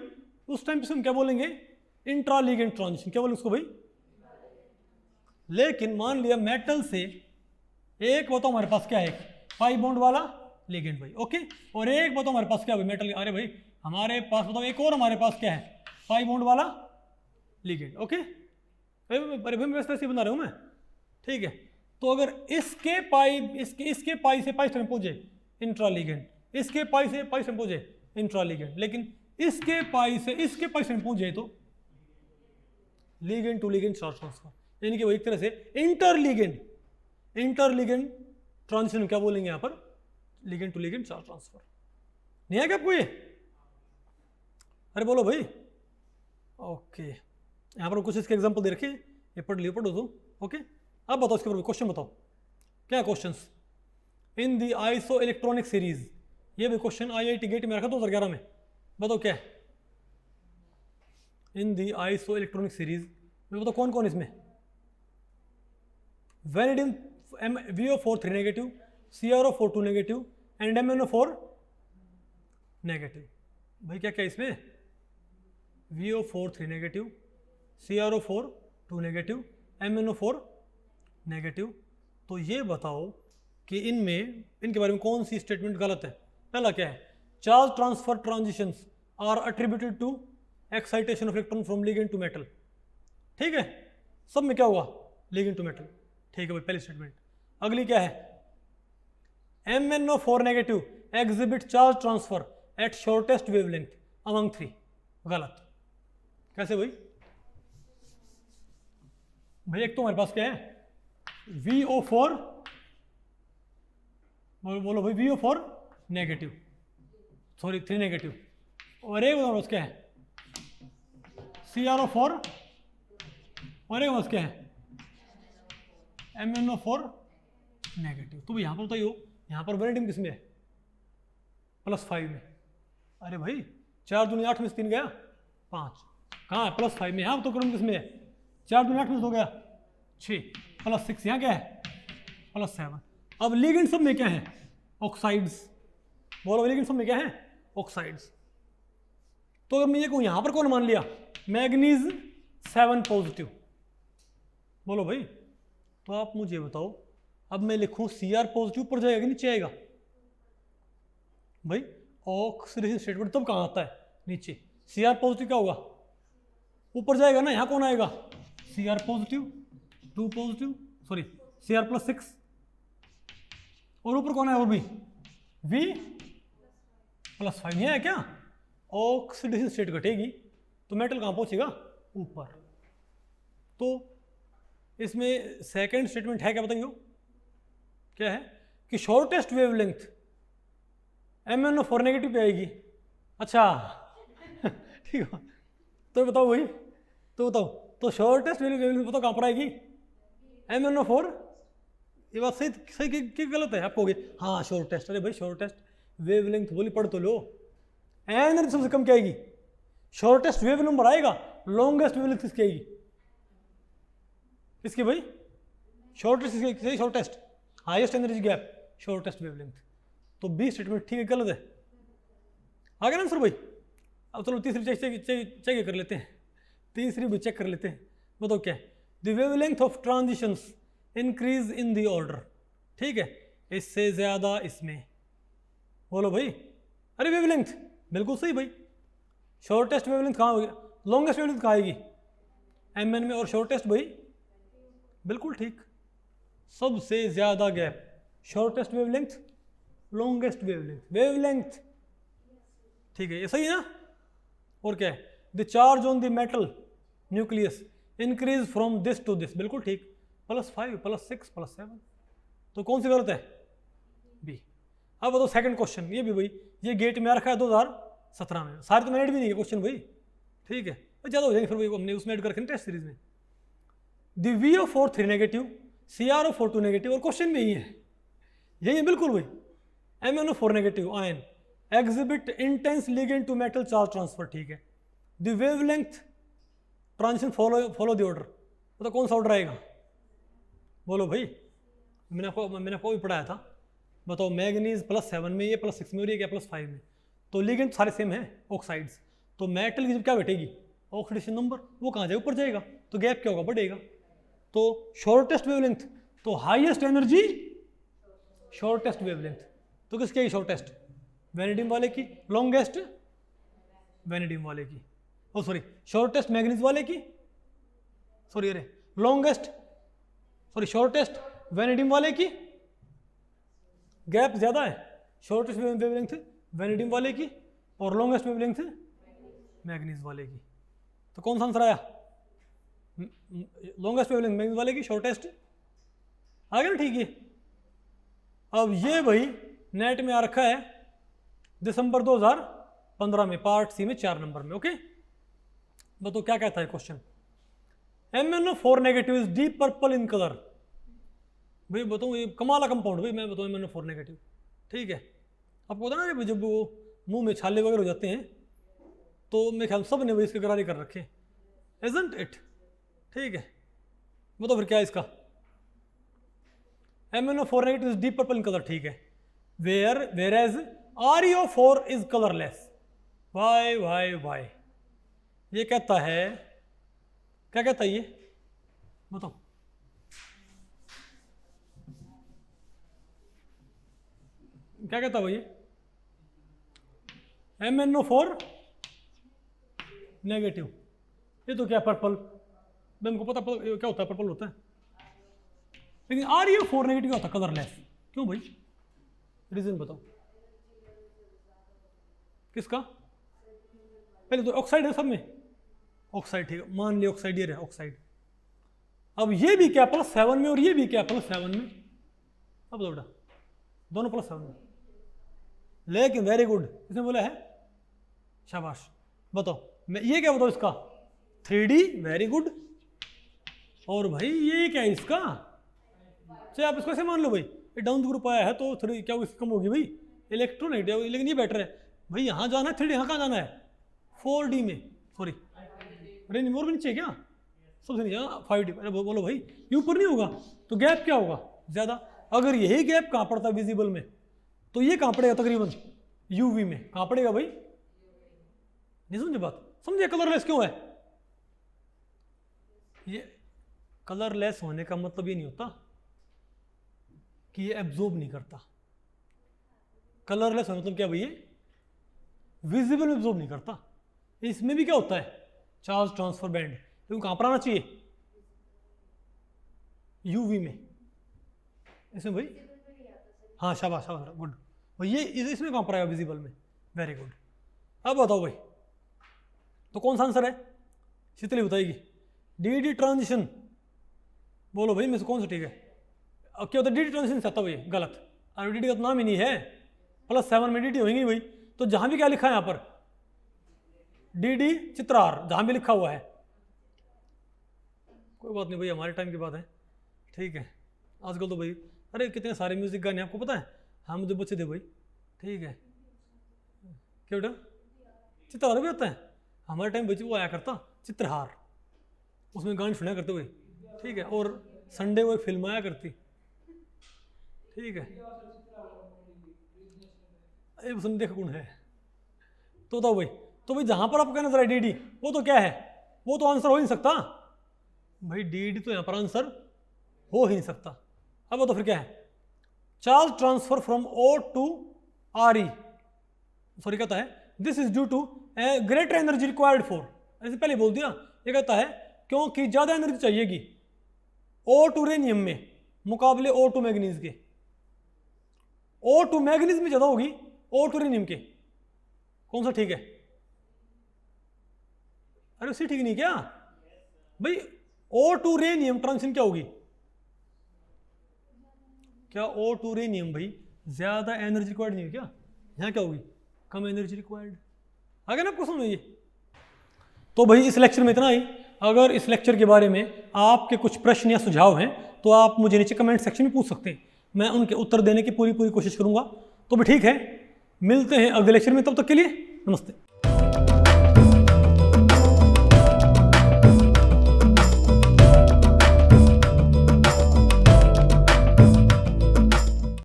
उस टाइम पे हम क्या बोलेंगे, इंट्रा लिगेंड ट्रांजिशन, क्या बोलेंगे उसको भाई। लेकिन मान लिया मेटल से एक बताओ हमारे पास क्या है, पाई बॉन्ड वाला लिगेंड भाई, ओके, और एक बताओ हमारे पास क्या भाई मेटल, अरे भाई हमारे पास बताओ एक और हमारे पास क्या है, पाई बॉन्ड वाला लिगेंड, ओके, अरे भाई वैसे ऐसे बना रहा हूं मैं, ठीक है। तो अगर इसके पाई से पाई स्टार में पहुंचे इंट्रा लिगेंड, इसके पाई से पहुंचे इंट्रा लिगेंड, लेकिन इसके पाई से पहुंच जाए तो ligand to ligand charge transfer, यानी कि वो एक तरह से इंटर लिगेंड ट्रांजिशन क्या बोलेंगे यहाँ पर, ligand to ligand charge transfer. नहीं है क्या आपको ये? अरे बोलो भाई। ओके, यहाँ पर कुछ इसके एग्जांपल दे रखे, ये पढ़ लियो, पढ़ो तो। ओके, अब बताओ इसके ऊपर क्वेश्चन बताओ, क्या questions in the iso electronic series. ये भी क्वेश्चन IIT गेट में रखा 2011 में, बताओ क्या है इन दी आइसो इलेक्ट्रॉनिक सीरीज में, बताओ कौन कौन इसमें, vanadium VO4 3 negative, CrO4 2 negative and MnO4 negative. भाई क्या क्या इसमें, VO4 3 negative, CrO4 2 negative, MnO4 negative. तो ये बताओ कि इनके बारे में कौन सी स्टेटमेंट गलत है। पहला क्या है, charge transfer transitions are attributed to excitation of electron from ligand to metal. ठीक है, सब में क्या हुआ, लिगेंड टू मेटल। ठीक है भाई, पहली स्टेटमेंट। अगली क्या है, MnO4 negative exhibit charge transfer at shortest wavelength among 3। गलत। कैसे भाई? भाई एक तो हमारे पास क्या है, VO4, बोलो भाई VO4 नेगेटिव, सॉरी 3 नेगेटिव, और एक हमारे पास क्या है, CrO4, और एक हमारे पास क्या है, MnO4 नेगेटिव। तो यहाँ पर बताइए, यहाँ पर वेनेडियम किस में है, +5 में। अरे भाई 4 दूनी 8 में से 3 गया 5, कहाँ है, +5 में। यहाँ तो क्रम किस में है, 4 दूनी 8 में से 2 गया 6, +6, यहाँ क्या है, +7। अब लिगेंड सब में क्या है, ऑक्साइड्स। बोलो लिगेंड सब में क्या है, ऑक्साइड्स। तो अगर मैं ये कहूँ यहाँ पर कौन मान लिया, मैग्नीज 7 पॉजिटिव। बोलो भाई, तो आप मुझे बताओ, अब मैं लिखूँ Cr पॉजिटिव पर जाएगा कि नीचे आएगा? भाई ऑक्सीडेशन स्टेटमेंट तब कहाँ आता है, नीचे। Cr पॉजिटिव क्या होगा, ऊपर जाएगा ना। यहाँ कौन आएगा, Cr positive 2 positive, sorry Cr +6, और ऊपर कौन है, और भी V +5। नहीं है क्या, ऑक्सीडेशन स्टेट घटेगी तो मेटल कहाँ पहुंचेगा, ऊपर। तो इसमें सेकंड स्टेटमेंट है क्या, बताइए क्या है, कि शॉर्टेस्ट वेवलेंथ MnO4 नेगेटिव पे आएगी। अच्छा ठीक है, तो बताओ भाई, तो बताओ, तो शॉर्टेस्ट वेवलेंथ बताओ कहाँ पर आएगी, MnO4। ये बात सही कि गलत है, आप कहोगे हाँ शॉर्टेस्ट। अरे भाई शॉर्टेस्ट वेवलेंथ बोली, पढ़ तो लो। एनर्जी सबसे कम क्या आएगी, शॉर्टेस्ट वेव नंबर आएगा, लॉन्गेस्ट वेवलेंथ किसकी आएगी, किसकी भाई, शॉर्टेस्ट किसकी, shortest, highest energy gap, shortest wavelength. तो बी स्टेटमेंट ठीक है, गलत है। आ गया ना आंसर भाई। अब चलो तीसरी चेक कर लेते हैं, तीसरी भी चेक कर लेते हैं। बताओ क्या है, the wavelength of transitions increase in the order. ठीक है, इससे ज्यादा इसमें। बोलो भाई, अरे वेवलेंथ बिल्कुल सही भाई। शॉर्टेस्ट वेवलेंथ कहाँ होगी, लॉन्गेस्ट वेवलेंथ कहाँ आएगी, Mn में, और शॉर्टेस्ट भाई बिल्कुल ठीक, सबसे ज्यादा gap, shortest wavelength, longest wavelength. ठीक है, ये सही है ना। और क्या है, the charge on the metal nucleus increase from this to this, बिल्कुल ठीक, +5 +6 +7। तो कौन सी गलत है, बी। अब बताओ सेकंड क्वेश्चन, ये भी भाई ये गेट में आ रखा है 2017 में, सारे तो मैंने ऐड भी नहीं है क्वेश्चन भाई। ठीक है, ज़्यादा हो जाएंगे फिर भाई, हमने उसमें ऐड कर रखे टेस्ट सीरीज में। The VO4 3 negative, CrO4 2 negative, और क्वेश्चन में ही है, यही है बिल्कुल भाई। MnO4 negative ion exhibit intense ligand to metal charge transfer. ठीक है, the wavelength transition follow the order. तो कौन सा ऑर्डर आएगा, बोलो भाई। मैंने आपको भी पढ़ाया था, बताओ मैग्नीज +7 में, ये +6 में, और ये क्या +5 में। तो लिगेंड सारे सेम है, ऑक्साइड्स। तो मेटल की जब क्या घटेगी, ऑक्सीडेशन नंबर, वो कहाँ जाएगा, ऊपर जाएगा, तो गैप क्या होगा, बढ़ेगा। तो शॉर्टेस्ट वेवलेंथ, तो हाईएस्ट एनर्जी शॉर्टेस्ट वेवलेंथ, तो किसकी है शॉर्टेस्ट, वेनेडियम वाले की, लॉन्गेस्ट वेनेडियम वाले की, ओ सॉरी शॉर्टेस्ट मैग्नीज वाले की, सॉरी अरे लॉन्गेस्ट, सॉरी शॉर्टेस्ट वेनेडियम वाले की, गैप ज्यादा है, शॉर्टेस्ट वेवलेंथ वेनेडियम वाले की और लॉन्गेस्ट वेवलेंथ मैग्नीज वाले की। तो कौन सा आंसर आया? लॉन्गेस्ट वेवलेंथ मैग्नीज वाले की, शॉर्टेस्ट आ गया ना, ठीक है। अब ये भाई नेट में आ रखा है दिसंबर 2015 में, पार्ट सी में 4 नंबर में। ओके, बताओ क्या कहता है question. MnO4 negative is deep purple in colour. भाई बताऊँ, ये कमाल का कंपाउंड भाई, मैं बताऊँ MnO4 नेगेटिव, ठीक है। आपको पता ना जब वो मुंह में छाले वगैरह हो जाते हैं तो मेरे ख्याल सब ने भाई इसके गरारे कर रखे, इजंट इट, ठीक है। बताओ फिर क्या है इसका। MnO4 negative is deep purple in colour, ठीक है। Whereas ReO4 is colourless. Why ये कहता है, क्या कहता है ये बताओ। क्या कहता है भाई MnO4 नेगेटिव, ये तो क्या पर्पल, हमको पता क्या होता है, पर्पल होता है, लेकिन ReO4 नेगेटिव होता है कलरलेस, क्यों भाई? रीजन बताओ किसका। पहले तो ऑक्साइड है सब में, ऑक्साइड, ठीक है, मान लिया ऑक्साइड ये रहा ऑक्साइड। अब ये भी क्या +7 में और ये भी क्या +7 में, अब बेटा दोनों +7 में, लेकिन वेरी गुड इसने बोला है, शाबाश। बताओ मैं ये क्या बताओ इसका 3D, वेरी गुड। और भाई ये क्या है इसका, चाहे आप इसको ऐसे मान लो भाई, ये डाउन ग्रुप आया है तो थोड़ी क्या इसकी कम होगी भाई, इलेक्ट्रोनेगेटिव, लेकिन ये बेटर है भाई। यहाँ जाना है 3D, यहाँ कहाँ जाना है 4D में, सॉरी अरे नहीं, और भी नीचे है क्या, सबसे नीचे 5D। अरे बोलो भाई ये ऊपर नहीं होगा तो गैप क्या होगा ज़्यादा। अगर यही गैप कहाँ पड़ता है विजिबल में, तो ये कहाँ पड़ेगा तकरीबन UV में, कहाँ पड़ेगा भाई, नहीं समझे बात, समझे कलरलेस क्यों है। ये कलरलेस होने का मतलब ये नहीं होता कि ये एब्जॉर्ब नहीं करता। कलरलेस होने मतलब क्या भैया, विजिबल में एब्जॉर्ब नहीं करता। इसमें भी क्या होता है, चार्ज ट्रांसफर बैंड, लेकिन कहां पर आना चाहिए, UV में, इसमें भाई, हाँ शाबाश शाबाश, गुड भाई। ये इसमें कहां पर आएगा, विजिबल में, वेरी गुड। अब बताओ भाई तो कौन सा आंसर है, शीतली बताएगी। DD ट्रांजिशन, बोलो भाई में से कौन सा ठीक है। अब क्या होता है DD ट्रांजिशन से आता भाई, गलत, और DD का तो नाम ही नहीं है, +7 में DD होंगे भाई। तो जहां भी क्या लिखा है यहाँ पर DD चित्रार, जहां भी लिखा हुआ है, कोई बात नहीं भाई, हमारे टाइम की बात है, ठीक है। आजकल तो भाई अरे कितने सारे म्यूजिक गाने आपको पता है, हम जो बच्चे थे भाई, ठीक है। क्या बेटा चित्रहार भी होता है, हमारे टाइम बच्चे वो आया करता चित्रहार, उसमें गाने सुना करते हुए, ठीक है। और संडे को एक फिल्म आया करती, ठीक है। ये सुन देख कौन है, तो बताओ भाई। तो भाई जहां पर आपको कहना जरा DD, वो तो क्या है, वो तो आंसर हो ही नहीं सकता भाई, DD तो यहां पर आंसर हो ही नहीं सकता। अब वो तो फिर क्या है, charge transfer from O to RE, sorry कहता है this is due to greater energy required for, ऐसे पहले बोल दिया। ये कहता है क्योंकि ज्यादा एनर्जी चाहिएगी O2 रेनियम में मुकाबले O2 मैग्नीज के, O2 मैग्नीज में ज्यादा होगी O2 रेनियम के, कौन सा ठीक है। अरे उसी ठीक नहीं क्या भाई, O2 रेनियम ट्रांजिशन क्या होगी, क्या O2 रेनियम भाई ज्यादा एनर्जी रिक्वायर्ड नहीं है क्या, यहाँ क्या होगी कम एनर्जी रिक्वायर्ड। आगे ना आपको समझ ये। तो भाई इस लेक्चर में इतना ही। अगर इस लेक्चर के बारे में आपके कुछ प्रश्न या सुझाव हैं तो आप मुझे नीचे कमेंट सेक्शन में पूछ सकते हैं, मैं उनके उत्तर देने की पूरी कोशिश करूंगा। तो भी ठीक है, मिलते हैं अगले लेक्चर में, तब तक के लिए नमस्ते।